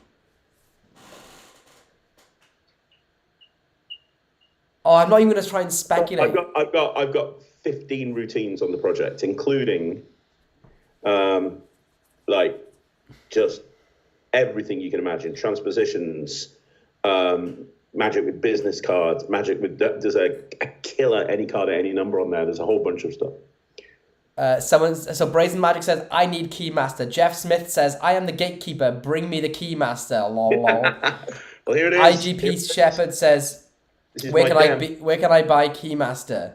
Oh, I'm not even going to try and speculate. I've got 15 routines on the project, including, like, just everything you can imagine. Transpositions, magic with business cards, magic with... There's a killer any card at any number on there. There's a whole bunch of stuff. So Brazen Magic says, I need Keymaster. Jeff Smith says, I am the gatekeeper. Bring me the Keymaster. Lol, lol. Well, here it is. IGP Shepherd says, where can I buy Keymaster?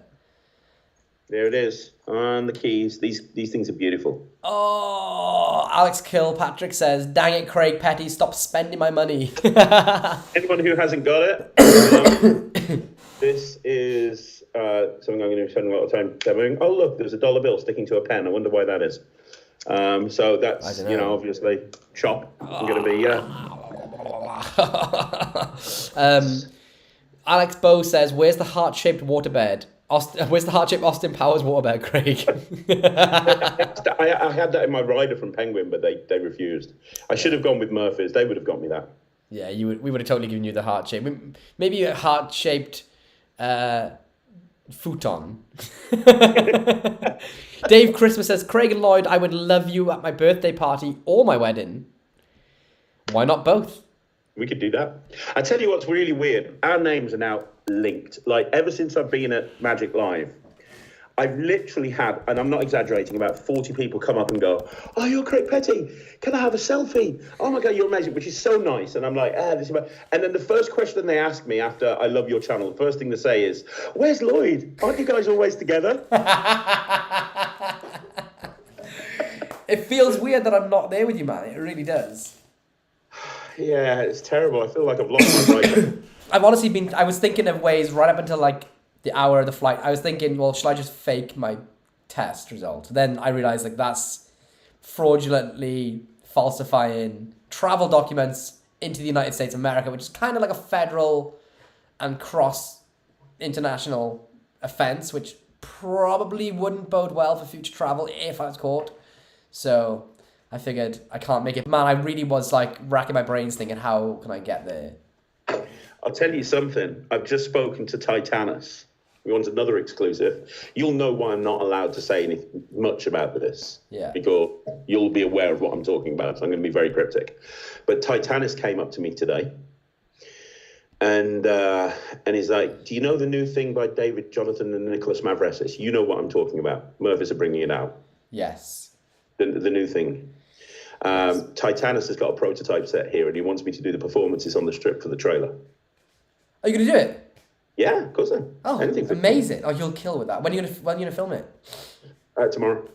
There it is. And the keys. These things are beautiful. Oh, Alex Kilpatrick says, dang it, Craig Petty, stop spending my money. Anyone who hasn't got it, this is something I'm going to spend a lot of time demoing. Oh, look, there's a dollar bill sticking to a pen. I wonder why that is. So that's, obviously, chop. I'm going to be, Alex Bow says, where's the heart-shaped waterbed? Where's the heart-shaped Austin Powers waterbed, Craig? I had that in my rider from Penguin, but they refused. I should have gone with Murphy's. They would have got me that. Yeah, we would have totally given you the heart-shaped. Maybe a heart-shaped futon. Dave Christmas says, Craig and Lloyd, I would love you at my birthday party or my wedding. Why not both? We could do that. I tell you what's really weird. Our names are now linked. Like, ever since I've been at Magic Live, I've literally had, and I'm not exaggerating, about 40 people come up and go, oh, you're Craig Petty. Can I have a selfie? Oh, my God, you're amazing, which is so nice. And I'm like, this is my... And then the first question they ask me after I love your channel, the first thing they say is, where's Lloyd? Aren't you guys always together? It feels weird that I'm not there with you, man. It really does. Yeah, it's terrible. I feel like I've lost my right. I was thinking of ways right up until like the hour of the flight. I was thinking, well, should I just fake my test result? Then I realized like that's fraudulently falsifying travel documents into the United States of America, which is kind of like a federal and cross international offense, which probably wouldn't bode well for future travel if I was caught. So I figured I can't make it. Man, I really was like racking my brains thinking, how can I get there? I'll tell you something. I've just spoken to Titanus. We want another exclusive. You'll know why I'm not allowed to say anything much about this. Yeah. Because you'll be aware of what I'm talking about. So I'm going to be very cryptic. But Titanus came up to me today. And he's like, do you know the new thing by David Jonathan and Nicholas Mavresis? You know what I'm talking about. Murphys are bringing it out. Yes. The new thing. Titanus has got a prototype set here, and he wants me to do the performances on the strip for the trailer. Are you going to do it? Yeah, of course I am. Oh, amazing. Oh, you'll kill with that. When are you going to film it? Tomorrow.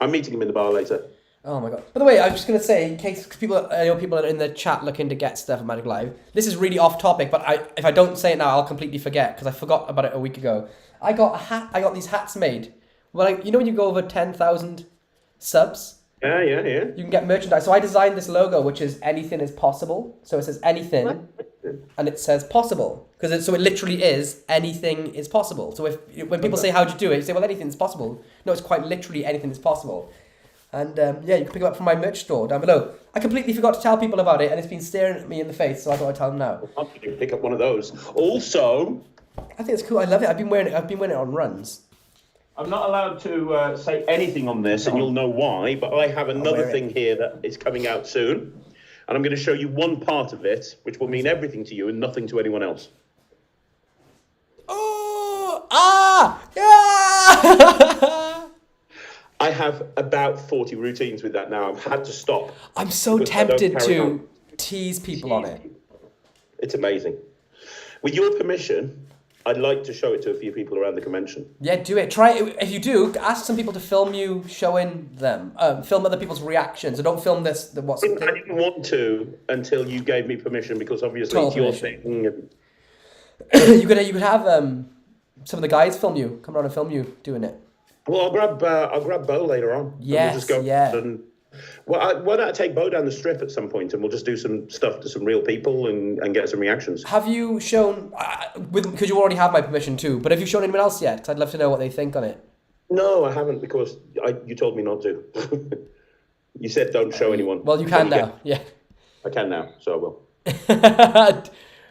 I'm meeting him in the bar later. Oh my God. By the way, I was just going to say, in case people are in the chat looking to get stuff at Magic Live, this is really off topic, but if I don't say it now, I'll completely forget, because I forgot about it a week ago. I got these hats made. Well, you know when you go over 10,000 subs? Yeah. You can get merchandise. So I designed this logo, which is anything is possible. So it says anything, and it says possible. So it literally is anything is possible. So when people say, how'd you do it? You say, well, anything's possible. No, it's quite literally anything is possible. And you can pick it up from my merch store down below. I completely forgot to tell people about it, and it's been staring at me in the face, so I thought I'd tell them now. I'll pick up one of those. Also, I think it's cool. I love it. I've been wearing it on runs. I'm not allowed to say anything on this, and you'll know why, but I have another thing here that is coming out soon, and I'm going to show you one part of it, which will mean everything to you and nothing to anyone else. Oh! Yeah! I have about 40 routines with that now. I've had to stop. I'm so tempted to tease people on it. It's amazing. With your permission, I'd like to show it to a few people around the convention. Yeah, do it. Try it. If you do, ask some people to film you showing them. Film other people's reactions. So don't film this. I didn't want to until you gave me permission, because obviously it's your thing. You could have some of the guys film you. Come around and film you doing it. Well, I'll grab Bo later on. Yes. Why don't I take Bo down the strip at some point, and we'll just do some stuff to some real people and get some reactions. Have you shown, because you already have my permission too, but have you shown anyone else yet? 'Cause I'd love to know what they think on it. No, I haven't, because you told me not to. You said don't show anyone. Well, you can now, yeah. I can now, so I will.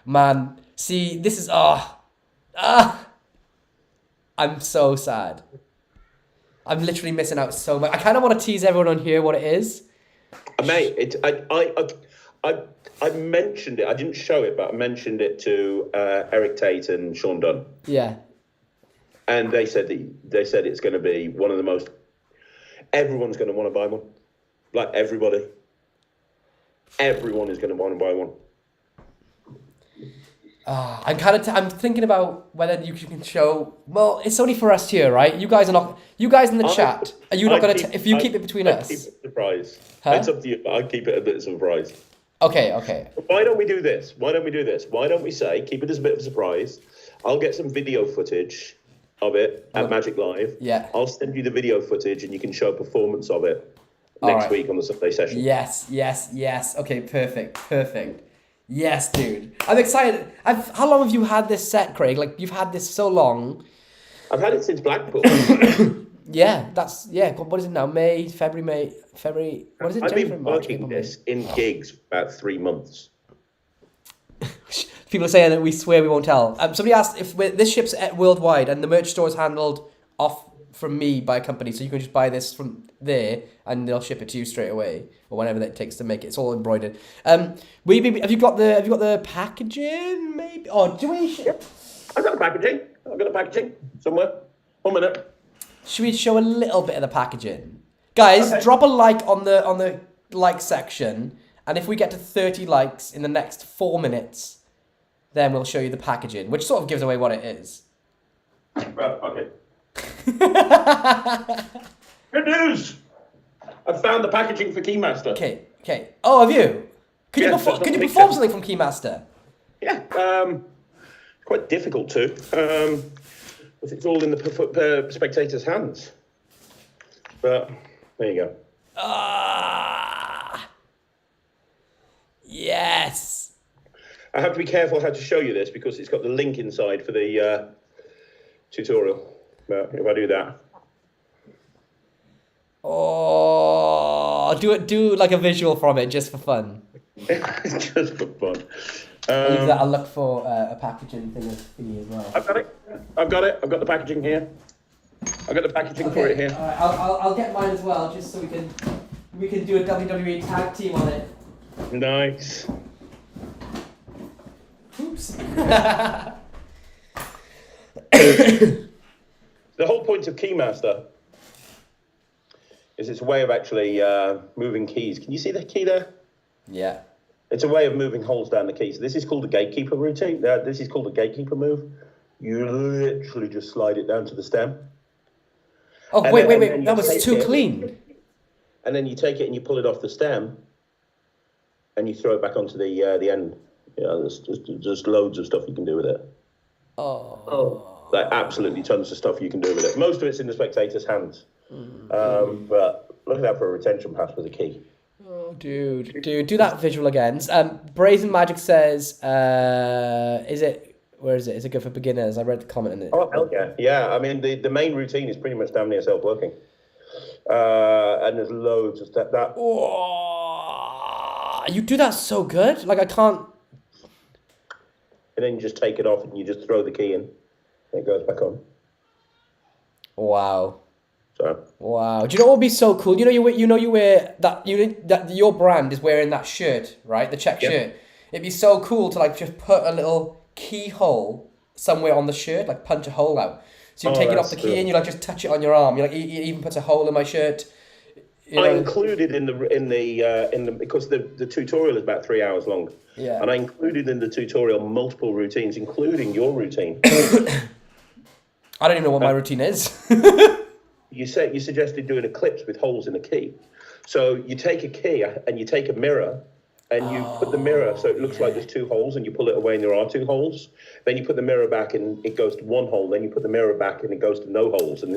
Man, see, this is, Ah, I'm so sad. I'm literally missing out so much. I kind of want to tease everyone on here what it is. Mate, I mentioned it. I didn't show it, but I mentioned it to Eric Tate and Sean Dunn. Yeah. And they said it's going to be one of the most. Everyone's going to want to buy one. Like everybody. Everyone is going to want to buy one. I'm thinking about whether you can show. Well, it's only for us here, right? You guys are not. You guys in the chat, are you not going to? If you keep it between us, keep it a surprise. Huh? It's up to you. I'll keep it a bit of a surprise. Okay. Why don't we do this? Why don't we say keep it as a bit of a surprise? I'll get some video footage of it at Magic Live. Yeah. I'll send you the video footage, and you can show a performance of it next week on the Sunday session. Yes. Okay, perfect. Yes, dude. I'm excited. How long have you had this set, Craig? Like, you've had this so long. I've had it since Blackpool. Yeah, what is it now? February. What is it? I've January, been March, working April, this in gigs for about 3 months. People are saying that we swear we won't tell. Somebody asked if this ship's worldwide and the merch store is handled off from me by a company, so you can just buy this from there and they'll ship it to you straight away or whenever it takes to make it. It's all embroidered. Have you got the packaging? Maybe. Oh, do we? Yep. I've got the packaging somewhere. 1 minute. Should we show a little bit of the packaging, guys? Okay. Drop a like on the like section, and if we get to 30 likes in the next 4 minutes, then we'll show you the packaging, which sort of gives away what it is. Right, okay. Good news! I've found the packaging for Keymaster. Okay. Oh, have you? Could you perform something from Keymaster? Yeah. Quite difficult to. But it's all in the spectator's hands. But there you go. Yes. I have to be careful how to show you this because it's got the link inside for the tutorial. But if I do that. Oh, do like a visual from it just for fun. Just for fun. I'll look for a packaging thing thingy as well. I've got it. I've got the packaging here. I've got the packaging for it here. All right, I'll get mine as well, just so we can do a WWE tag team on it. Nice. Oops. The whole point of Keymaster is it's a way of actually moving keys. Can you see the key there? Yeah. It's a way of moving holes down the keys. This is called a gatekeeper routine. This is called a gatekeeper move. You literally just slide it down to the stem. Oh, wait. That was too clean. And then you take it and you pull it off the stem and you throw it back onto the end. There's loads of stuff you can do with it. Oh. Like absolutely tons of stuff you can do with it. Most of it's in the spectator's hands. But look at that for a retention pass with a key. Oh, dude, do that visual again. Brazen Magic says, where is it? Is it good for beginners? I read the comment in it. Oh, hell yeah. Yeah, I mean, the main routine is pretty much damn near self-working. And there's loads of stuff. Oh, you do that so good. Like, I can't. And then you just take it off and you just throw the key in. And it goes back on. Wow. So. Wow. Do you know what would be so cool? You wear that your brand is wearing that shirt, right? The check shirt. It'd be so cool to like just put a little keyhole somewhere on the shirt, like punch a hole out. So you take it off the key and you like just touch it on your arm. You like it even puts a hole in my shirt. I included in the because the tutorial is about 3 hours long. Yeah. And I included in the tutorial multiple routines, including your routine. I don't even know what my routine is. You suggested doing a clips with holes in the key. So you take a key and you take a mirror and you put the mirror so it looks like there's two holes and you pull it away and there are two holes. Then you put the mirror back and it goes to one hole. Then you put the mirror back and it goes to no holes. And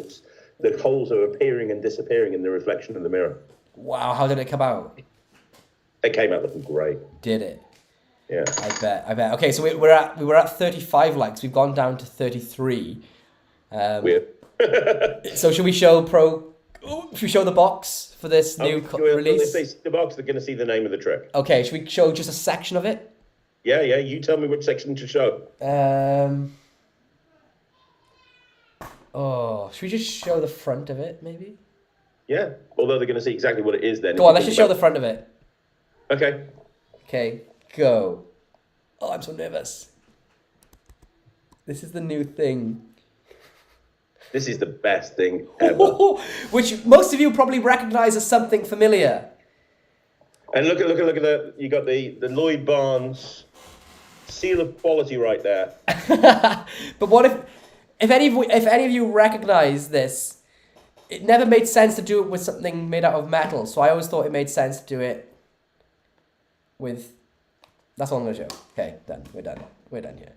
the holes are appearing and disappearing in the reflection of the mirror. Wow, how did it come out? It came out looking great. Did it? Yeah. I bet. Okay, so we were at 35 likes. We've gone down to 33. Weird. So should we show the box for this new release? If they see the box, they're going to see the name of the trick. Okay, should we show just a section of it? Yeah. You tell me which section to show. Oh, should we just show the front of it, maybe? Yeah. Although they're going to see exactly what it is then. Go on, let's just show the front of it. Okay. Okay, go. Oh, I'm so nervous. This is the new thing. This is the best thing ever. Which most of you probably recognize as something familiar. And look at the, you got the Lloyd Barnes seal of quality right there. But what if any of you recognize this? It never made sense to do it with something made out of metal, so I always thought it made sense to do it with. That's all I'm gonna show. Okay, done. We're done. We're done here.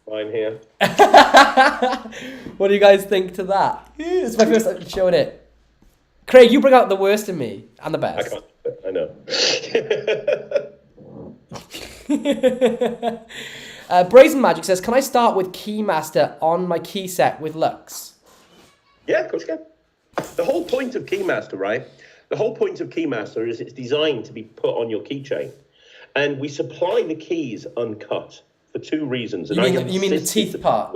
Fine here. What do you guys think to that? It's my first time showing it. Craig, you bring out the worst in me and the best. I know. Brazen Magic says, can I start with Keymaster on my key set with Lux? Yeah, of course you can. The whole point of Keymaster, right? The whole point of Keymaster is it's designed to be put on your keychain. And we supply the keys uncut for two reasons. And you mean the teeth part?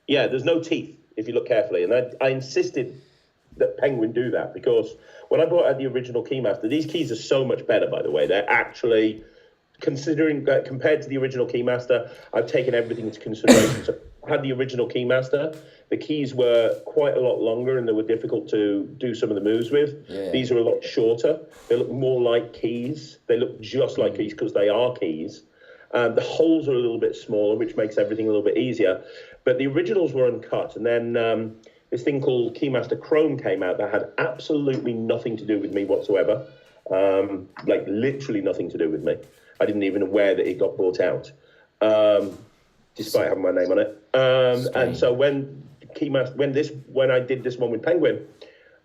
Yeah, there's no teeth, if you look carefully. And I insisted that Penguin do that because when I brought out the original Keymaster, these keys are so much better, by the way. They're actually, considering, compared to the original Keymaster, I've taken everything into consideration. So I had the original Keymaster. The keys were quite a lot longer and they were difficult to do some of the moves with. Yeah. These are a lot shorter. They look more like keys. They look just like keys because they are keys. The holes are a little bit smaller, which makes everything a little bit easier. But the originals were uncut. And then this thing called Keymaster Chrome came out that had absolutely nothing to do with me whatsoever. Like literally nothing to do with me. I didn't even aware that it got bought out, despite having my name on it. And so when I did this one with Penguin,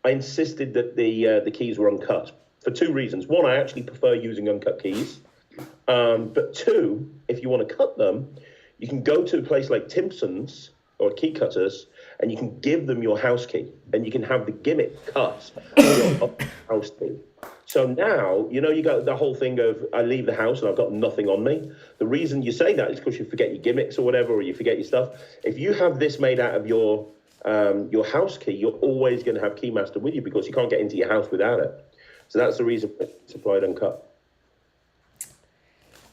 I insisted that the keys were uncut for two reasons. One, I actually prefer using uncut keys. But two, if you want to cut them, you can go to a place like Timpson's or Key Cutters, and you can give them your house key, and you can have the gimmick cut on your house key. So now, you got the whole thing of I leave the house and I've got nothing on me. The reason you say that is because you forget your gimmicks or whatever, or you forget your stuff. If you have this made out of your house key, you're always going to have Keymaster with you because you can't get into your house without it. So that's the reason it's supplied uncut.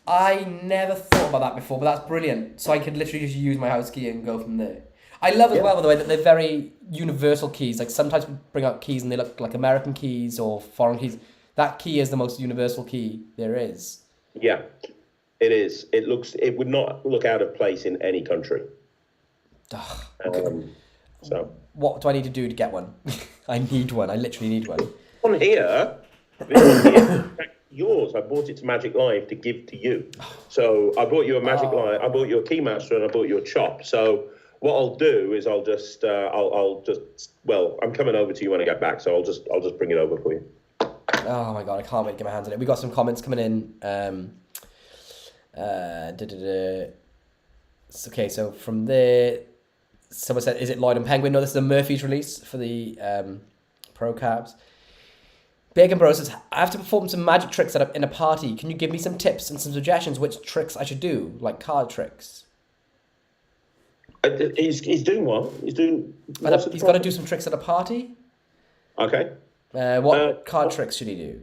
I never thought about that before, but that's brilliant. So I could literally just use my house key and go from there. I love as well, by the way, that they're very universal keys. Like sometimes we bring out keys and they look like American keys or foreign keys. That key is the most universal key there is. Yeah, it is. It would not look out of place in any country. Okay. So what do I need to do to get one? I need one. I literally need one. On here, this one here, yours. I bought it to Magic Live to give to you. So I bought you a Magic Live. I bought you a Keymaster and I bought you a chop. So what I'll do is I'll just I'm coming over to you when I get back. So I'll just bring it over for you. Oh my god, I can't wait to get my hands on it. We got some comments coming in. Okay, so from there, someone said, "Is it Lloyd and Penguin?" No, this is a Murphy's release for the Pro Caps. Bacon Bro says, "I have to perform some magic tricks in a party. Can you give me some tips and some suggestions which tricks I should do, like card tricks?" He's doing what? He's got to do some tricks at a party. Okay. What card tricks should he do?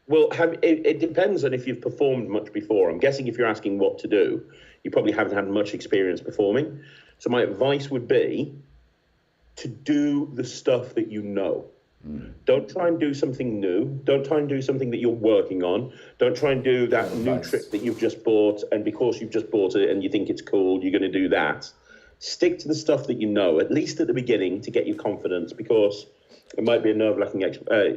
Well, it depends on if you've performed much before. I'm guessing if you're asking what to do, you probably haven't had much experience performing. So my advice would be to do the stuff that you know. Don't try and do something new. Don't try and do something that you're working on. Don't try and do that new trick that you've just bought, and because you've just bought it and you think it's cool, you're going to do that. Stick to the stuff that you know, at least at the beginning, to get your confidence, because it might be a nerve-wracking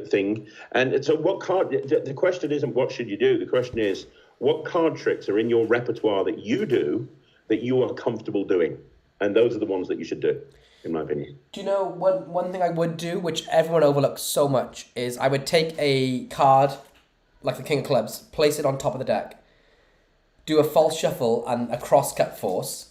thing. And so the question isn't what should you do? The question is, what card tricks are in your repertoire that you do that you are comfortable doing? And those are the ones that you should do, in my opinion. Do you know one thing I would do, which everyone overlooks so much, is I would take a card, like the King of Clubs, place it on top of the deck, do a false shuffle and a cross-cut force.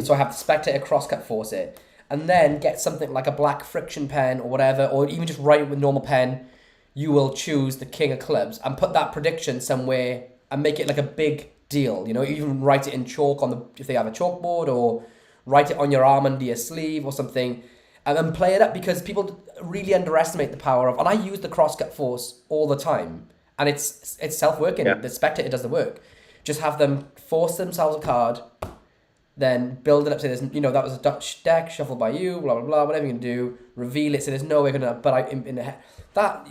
So I have the spectator cross-cut force it, and then get something like a black friction pen or whatever, or even just write it with normal pen. You will choose the King of Clubs and put that prediction somewhere and make it like a big deal. You know, even write it in chalk if they have a chalkboard, or write it on your arm under your sleeve or something, and then play it up, because people really underestimate the power of, and I use the crosscut force all the time, and it's self-working. Yeah. The spectator does the work. Just have them force themselves a card, then build it up. Say there's, that was a Dutch deck shuffled by you, blah blah blah, whatever you can do. Reveal it. So there's no way gonna. But in the head, that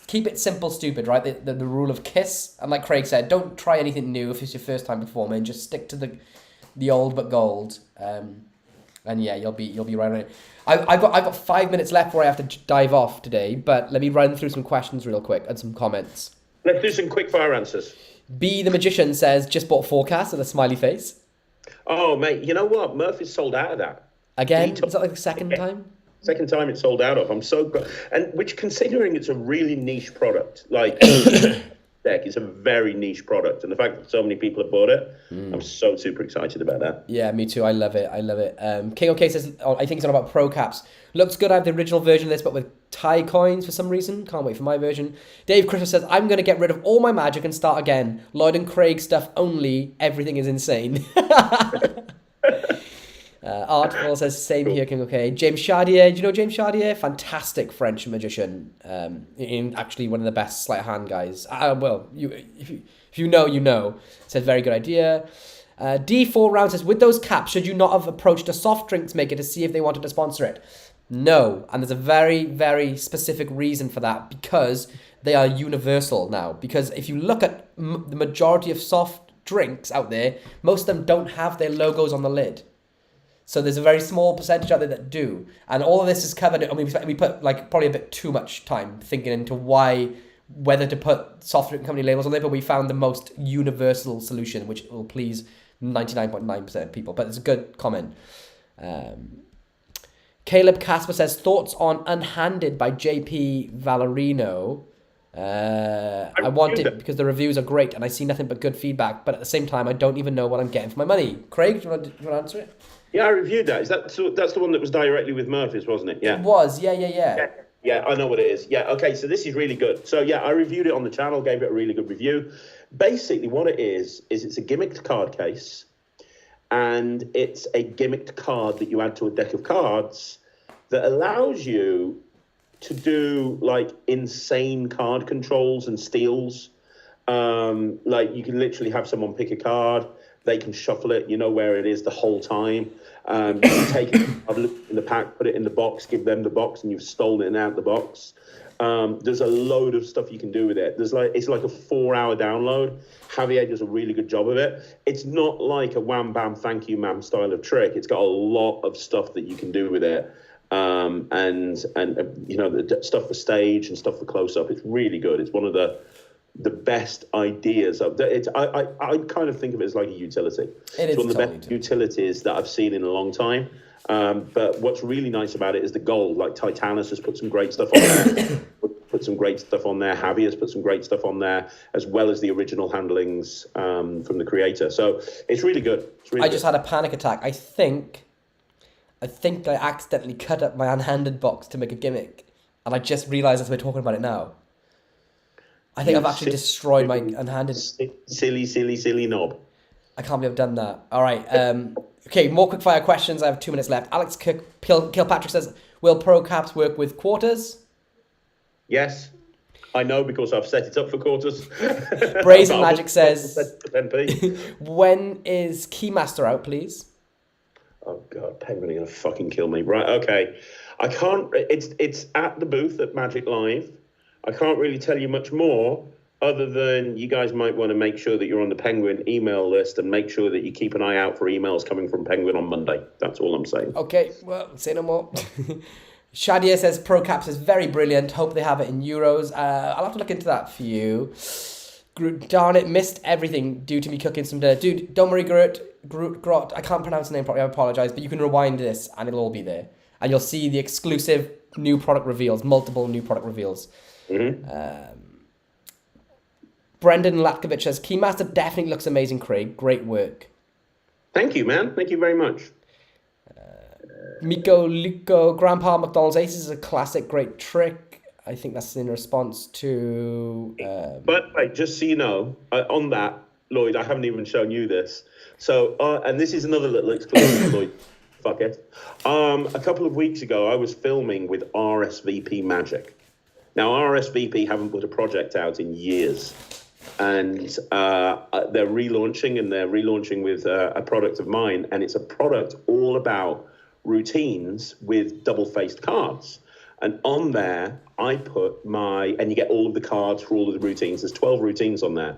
keep it simple, stupid, right? The rule of KISS. And like Craig said, don't try anything new if it's your first time performing. Just stick to the old but gold. And yeah, you'll be right on it. I've got 5 minutes left before I have to dive off today. But let me run through some questions real quick and some comments. Let's do some quick fire answers. B the Magician says, just bought forecast with a smiley face. Oh, mate, you know what? Murphy's sold out of that. Again? Is that like the second time? Second time it's sold out of. I'm so glad. And which, considering it's a really niche product, like deck is a very niche product. And the fact that so many people have bought it, I'm so super excited about that. Yeah, me too. I love it. King OK says, I think it's on about Pro Caps. Looks good. I have the original version of this, but with Thai coins for some reason. Can't wait for my version. Dave Christmas says, I'm going to get rid of all my magic and start again. Lloyd and Craig stuff only. Everything is insane. Art also says, same here, King OK. James Chardier. Do you know James Chardier? Fantastic French magician. Actually one of the best sleight of hand guys. Well, if you know, you know. Says, very good idea. D4 Round says, with those caps, should you not have approached a soft drinks maker to see if they wanted to sponsor it? No, and there's a very, very specific reason for that, because they are universal now. Because if you look at the majority of soft drinks out there, most of them don't have their logos on the lid. So there's a very small percentage out there that do. And all of this is covered. I mean, we put like probably a bit too much time thinking into whether to put soft drink company labels on there, but we found the most universal solution, which will please 99.9% of people. But it's a good comment. Caleb Casper says, thoughts on Unhanded by JP Valerino. I want it because the reviews are great and I see nothing but good feedback, but at the same time I don't even know what I'm getting for my money. Craig, do you want to answer it? Yeah, I reviewed that. That's the one that was directly with Murphy's, wasn't it? Yeah. It was, yeah. Yeah, I know what it is. Yeah, okay, so this is really good. So yeah, I reviewed it on the channel, gave it a really good review. Basically what it is it's a gimmicked card case, and it's a gimmicked card that you add to a deck of cards that allows you to do like insane card controls and steals. Like you can literally have someone pick a card, they can shuffle it, you know where it is the whole time. You can take it in the pack, put it in the box, give them the box, and you've stolen it out the box. There's a load of stuff you can do with it. It's like a 4-hour download. Javier does a really good job of it. It's not like a wham bam thank you ma'am style of trick. It's got a lot of stuff that you can do with it. And you know, the stuff for stage and stuff for close up. It's really good. It's one of the best ideas of it. I kind of think of it as like a utility. It's one of the best utilities that I've seen in a long time. But what's really nice about it is the gold. Like Titanus has put some great stuff on there. Put some great stuff on there. Javi has put some great stuff on there, as well as the original handlings from the creator. So it's really good. I just had a panic attack. I think I accidentally cut up my unhanded box to make a gimmick, and I just realised as we're talking about it now. I think I've actually destroyed my unhanded... Silly knob. I can't believe I've done that. All right. Okay, more quickfire questions. I have 2 minutes left. Alex Kilpatrick says, will Pro Caps work with quarters? Yes. I know because I've set it up for quarters. Brazen Magic says, when is Keymaster out, please? Oh, God, Penguin are going to fucking kill me. Right, okay. I can't... It's at the booth at Magic Live. I can't really tell you much more other than you guys might want to make sure that you're on the Penguin email list and make sure that you keep an eye out for emails coming from Penguin on Monday. That's all I'm saying. Okay, well, say no more. Shadia says Pro Caps is very brilliant. Hope they have it in euros. I'll have to look into that for you. Darn it, missed everything due to me cooking some dinner. Dude, don't worry, Grot. I can't pronounce the name properly, I apologise, but you can rewind this and it'll all be there. And you'll see the exclusive new product reveals, multiple new product reveals. Mm-hmm. Brendan Latkovich says, Keymaster definitely looks amazing, Craig. Great work. Thank you, man. Thank you very much. Miko Luco, Grandpa McDonald's Aces is a classic, great trick. I think that's in response to... But wait, just so you know, on that, Lloyd, I haven't even shown you this. So, and this is another little exclusive, Lloyd. Fuck it. A couple of weeks ago, I was filming with RSVP Magic. Now, RSVP haven't put a project out in years. And they're relaunching with a product of mine. And it's a product all about routines with double-faced cards. And on there, I put and you get all of the cards for all of the routines. There's 12 routines on there.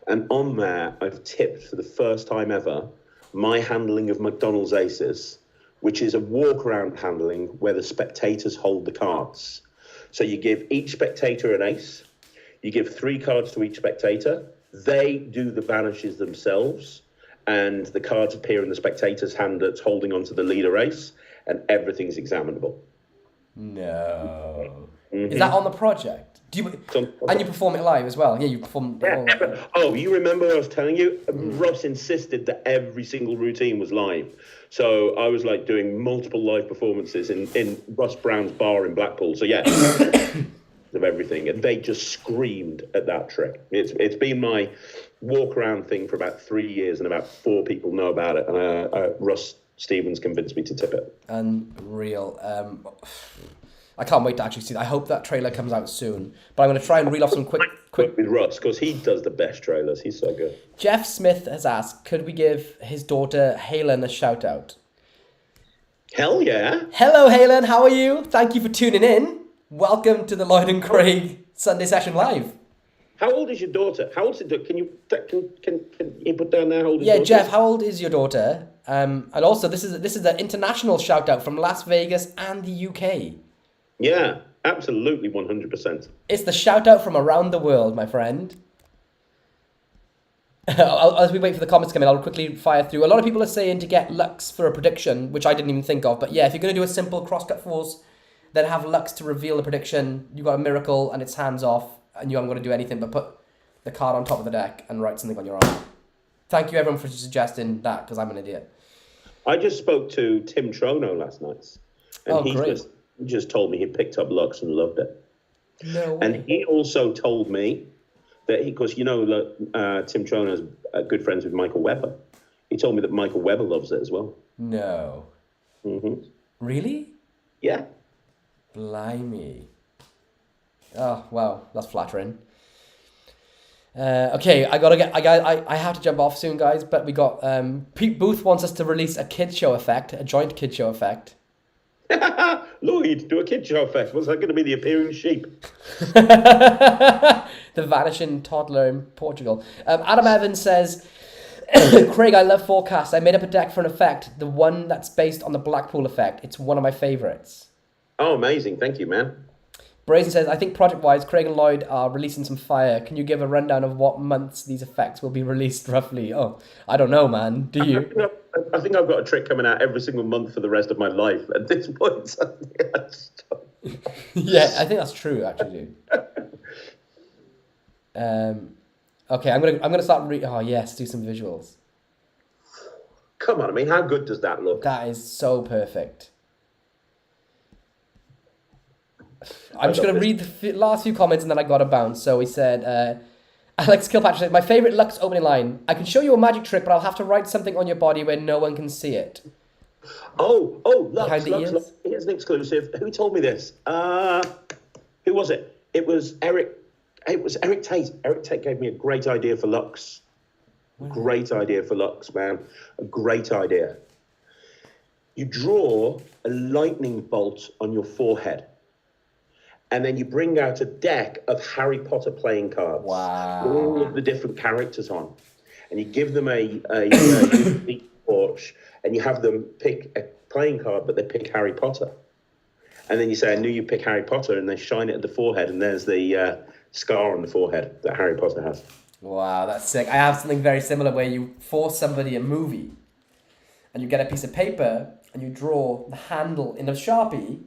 And on there, I've tipped for the first time ever my handling of McDonald's Aces, which is a walk-around handling where the spectators hold the cards. So you give each spectator an ace. You give 3 cards to each spectator. They do the vanishes themselves. And the cards appear in the spectator's hand that's holding onto the leader ace. And everything's examinable. No. Mm-hmm. Is that on the project? And you perform it live as well? Yeah, you perform. Yeah. Oh, you remember I was telling you? Russ insisted that every single routine was live. So I was like doing multiple live performances in Russ Brown's bar in Blackpool. So yeah, of everything. And they just screamed at that trick. It's been my walk around thing for about 3 years, and about 4 people know about it. And Russ Stevens convinced me to tip it. Unreal. I can't wait to actually see that. I hope that trailer comes out soon. But I'm going to try and reel off some quick with Russ, because he does the best trailers. He's so good. Jeff Smith has asked, could we give his daughter Halen a shout out? Hell yeah. Hello Halen, how are you? Thank you for tuning in. Welcome to the Lloyd and Craig Sunday Session Live. How old is your daughter? How old is it? Can you put down there? How old is yeah, your daughter? Jeff, how old is your daughter? And also, this is an international shout out from Las Vegas and the UK. Yeah, absolutely, 100%. It's the shout out from around the world, my friend. As we wait for the comments to come in, I'll quickly fire through. A lot of people are saying to get Lux for a prediction, which I didn't even think of. But yeah, if you're going to do a simple crosscut force, then have Lux to reveal the prediction. You've got a miracle and it's hands off, and you haven't got to do anything but put the card on top of the deck and write something on your arm. Thank you, everyone, for suggesting that, because I'm an idiot. I just spoke to Tim Trono last night, and he just told me he picked up Lux and loved it. No way. And he also told me that because Tim Trono's good friends with Michael Webber. He told me that Michael Webber loves it as well. No. Mm-hmm. Really? Yeah. Blimey. Oh wow, that's flattering. Okay, I have to jump off soon, guys. But we got Pete Booth wants us to release a kid show effect, a joint kid show effect. Lloyd, do a kid show effect. What's that going to be? The appearing sheep? The vanishing toddler in Portugal. Adam Evans says, Craig, I love forecasts. I made up a deck for an effect, the one that's based on the Blackpool effect. It's one of my favourites. Oh, amazing. Thank you, man. Brazen says, I think project-wise, Craig and Lloyd are releasing some fire. Can you give a rundown of what months these effects will be released roughly? Oh, I don't know, man. Do you? I think I've got a trick coming out every single month for the rest of my life at this point. Yeah, I think that's true, actually. Okay, I'm gonna start. Oh yes, do some visuals. Come on, I mean, how good does that look? That is so perfect. I'm just going to read the last few comments and then I got to bounce. So he said, Alex Kilpatrick said, my favourite Lux opening line. I can show you a magic trick, but I'll have to write something on your body where no one can see it. Oh, Lux. Here's an exclusive. Who told me this? Who was it? It was Eric. It was Eric Tate. Eric Tate gave me a great idea for Lux. Great idea for Lux, man. A great idea. You draw a lightning bolt on your forehead. And then you bring out a deck of Harry Potter playing cards. Wow. With all of the different characters on. And you give them a torch, and you have them pick a playing card, but they pick Harry Potter. And then you say, I knew you'd pick Harry Potter, and they shine it at the forehead, and there's the scar on the forehead that Harry Potter has. Wow, that's sick. I have something very similar where you force somebody a movie, and you get a piece of paper, and you draw the handle in a Sharpie.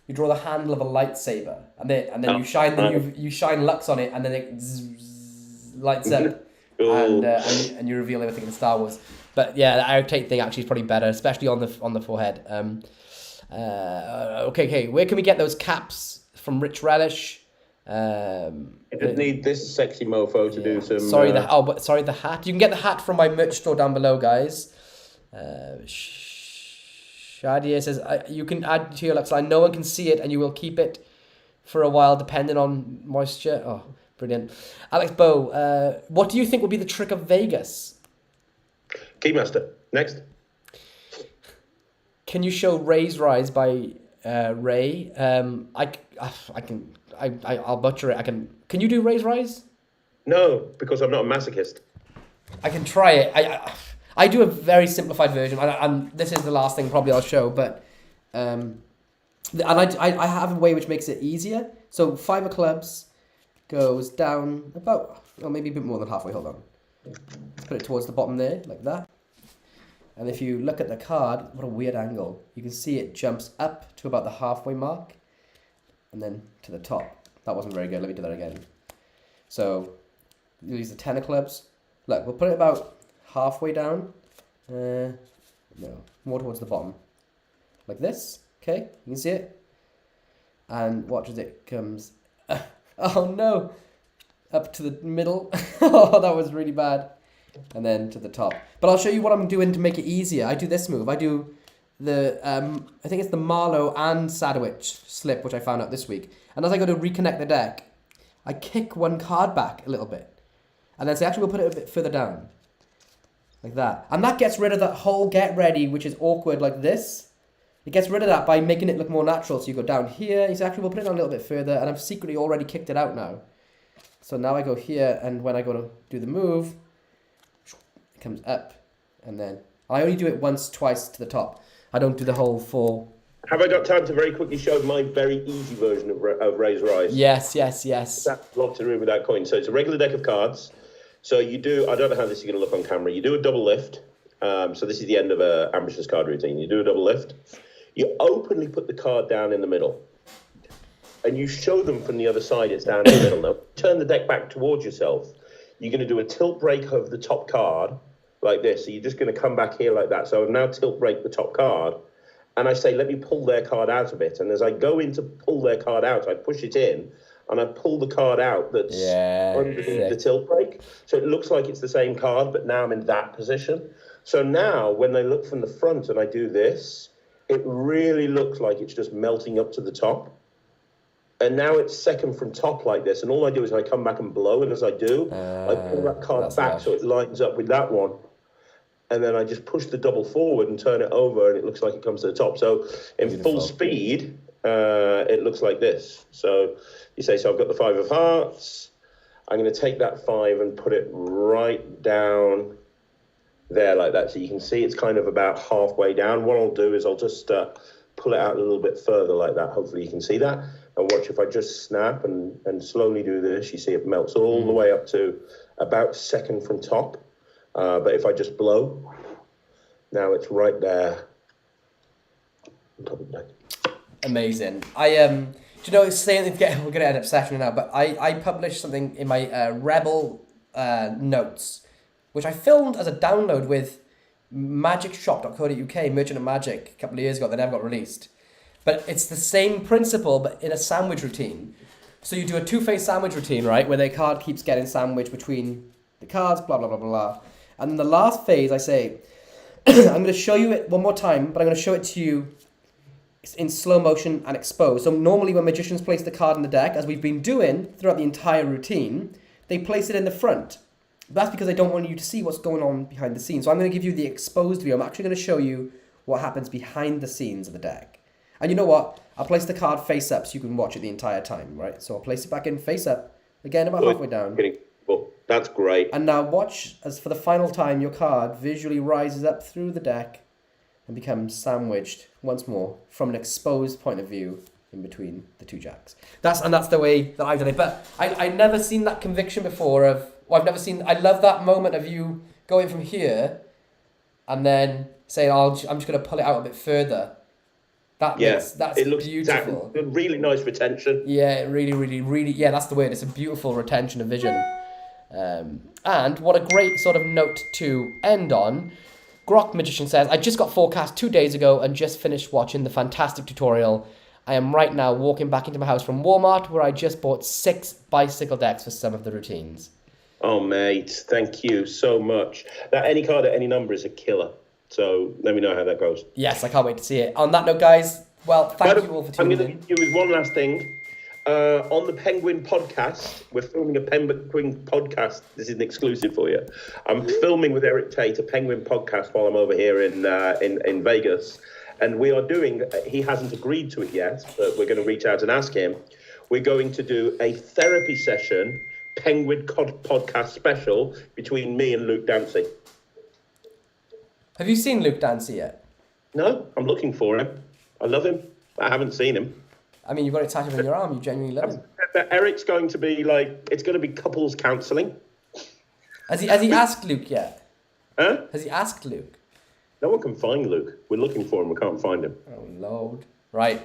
You draw the handle of a lightsaber, and then you shine Lux on it, and then it lights up, and you reveal everything in Star Wars. But yeah, the Eric Tate thing actually is probably better, especially on the forehead. Okay. Where can we get those caps from Rich Relish? I just need this sexy mofo to do some. Sorry, the hat. You can get the hat from my merch store down below, guys. Shadia says, you can add to your luck slide. No one can see it, and you will keep it for a while, depending on moisture. Oh, brilliant. Alex Bow, what do you think will be the trick of Vegas? Keymaster. Next. Can you show Ray's Rise by Ray? I'll butcher it. Can you do Ray's Rise? No, because I'm not a masochist. I can try it. I do a very simplified version, and this is the last thing probably I'll show, but and I have a way which makes it easier. So 5 of clubs goes down about, or maybe a bit more than halfway. Hold on. Let's put it towards the bottom there, like that. And if you look at the card, what a weird angle. You can see it jumps up to about the halfway mark, and then to the top. That wasn't very good. Let me do that again. So you use the 10 of clubs. Look, we'll put it about halfway down. No, more towards the bottom. Like this. Okay, you can see it. And watch as it comes. Oh no! Up to the middle. Oh, that was really bad. And then to the top. But I'll show you what I'm doing to make it easier. I do this move. I do the, I think it's the Marlowe and Sadowich slip, which I found out this week. And as I go to reconnect the deck, I kick one card back a little bit. And then say, actually, we'll put it a bit further down. Like that. And that gets rid of that whole get ready, which is awkward like this. It gets rid of that by making it look more natural. So you go down here, you say, actually, we'll put it on a little bit further. And I've secretly already kicked it out now. So now I go here, and when I go to do the move, it comes up. And then I only do it once, twice to the top. I don't do the whole 4. Have I got time to very quickly show my very easy version of Ray's Rise? Yes. That's lots of room with that coin. So it's a regular deck of cards. So you do, I don't know how this is going to look on camera. You do a double lift. So this is the end of a ambitious card routine. You do a double lift. You openly put the card down in the middle. And you show them from the other side it's down in the middle. Now, turn the deck back towards yourself. You're going to do a tilt break of the top card like this. So you're just going to come back here like that. So I've now tilt break the top card. And I say, let me pull their card out of it. And as I go in to pull their card out, I push it in. And I pull the card out that's underneath the tilt break. So it looks like it's the same card, but now I'm in that position. So now when they look from the front and I do this, it really looks like it's just melting up to the top. And now it's second from top like this. And all I do is I come back and blow. And as I do, I pull that card back so it lines up with that one. And then I just push the double forward and turn it over. And it looks like it comes to the top. So in full speed, it looks like this. So you say, so I've got the 5 of hearts. I'm going to take that 5 and put it right down there like that. So you can see it's kind of about halfway down. What I'll do is I'll just pull it out a little bit further like that. Hopefully you can see that. And watch if I just snap and slowly do this, you see it melts all the way up to about second from top. But if I just blow, now it's right there on top of the deck. Amazing. Do you know, we're going to end up sessioning now, but I published something in my Rebel notes, which I filmed as a download with magicshop.co.uk, Merchant of Magic, a couple of years ago. They never got released. But it's the same principle, but in a sandwich routine. So you do a 2-phase sandwich routine, right, where the card keeps getting sandwiched between the cards, blah, blah, blah, blah, blah. And then the last phase, I say, I'm going to show you it one more time, but I'm going to show it to you in slow motion and exposed. So normally when magicians place the card in the deck, as we've been doing throughout the entire routine, they place it in the front. That's because I don't want you to see what's going on behind the scenes. So I'm going to give you the exposed view. I'm actually going to show you what happens behind the scenes of the deck. And you know what? I'll place the card face up so you can watch it the entire time, right? So I'll place it back in face up, again about halfway down. Well, that's great. And now watch as for the final time your card visually rises up through the deck and becomes sandwiched once more from an exposed point of view in between the 2 jacks. That's the way that I've done it. But I've never seen that conviction before I love that moment of you going from here and then saying, I'm just going to pull it out a bit further. That's it looks beautiful. Really nice retention. Yeah, really, really, really. Yeah, that's the word. It's a beautiful retention of vision. And what a great sort of note to end on. Grok Magician says, I just got forecast 2 days ago and just finished watching the fantastic tutorial. I am right now walking back into my house from Walmart where I just bought 6 bicycle decks for some of the routines. Oh, mate, thank you so much. That any card at any number is a killer. So let me know how that goes. Yes, I can't wait to see it. On that note, guys, well, thank But you all for I'm tuning going in. to give you one last thing. On the Penguin podcast, we're filming a Penguin podcast. This is an exclusive for you. I'm filming with Eric Tate a Penguin podcast while I'm over here in Vegas. And we are doing, he hasn't agreed to it yet, but we're going to reach out and ask him. We're going to do a therapy session, Penguin podcast special between me and Luke Dancy. Have you seen Luke Dancy yet? No, I'm looking for him. I love him. I haven't seen him. I mean, you've got it tattooed on your arm. You genuinely love him. Eric's going to be it's going to be couples counselling. Has he asked Luke yet? Huh? Has he asked Luke? No one can find Luke. We're looking for him. We can't find him. Oh, Lord. Right.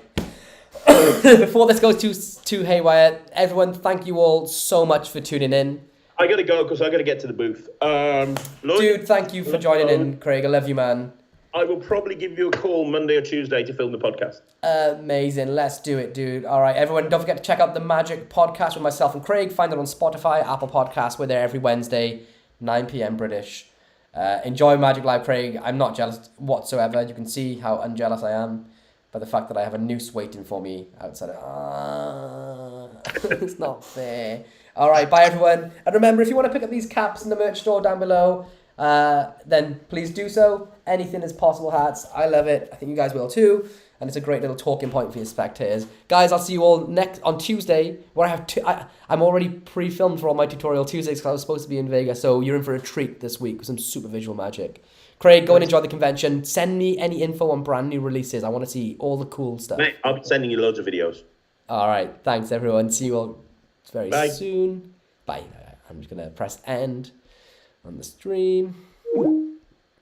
Before this goes too haywire, everyone, thank you all so much for tuning in. I got to go because I got to get to the booth. Lloyd, Dude, thank you for joining in, Craig. I love you, man. I will probably give you a call Monday or Tuesday to film the podcast. Amazing. Let's do it, dude. All right, everyone, don't forget to check out the Magic Podcast with myself and Craig. Find it on Spotify, Apple Podcasts. We're there every Wednesday, 9 p.m. British. Enjoy Magic Live, Craig. I'm not jealous whatsoever. You can see how unjealous I am by the fact that I have a noose waiting for me outside. It's not fair. All right, bye, everyone. And remember, if you want to pick up these caps in the merch store down below, then please do so. Anything is possible, hats. I love it. I think you guys will too. And it's a great little talking point for your spectators. Guys, I'll see you all on Tuesday, where I have I'm already pre-filmed for all my tutorial Tuesdays because I was supposed to be in Vegas. So you're in for a treat this week with some super visual magic. Craig, go and enjoy the convention. Send me any info on brand new releases. I want to see all the cool stuff. Mate, I'll be sending you loads of videos. All right. Thanks, everyone. See you all very Bye. soon. Bye. I'm just going to press end on the stream.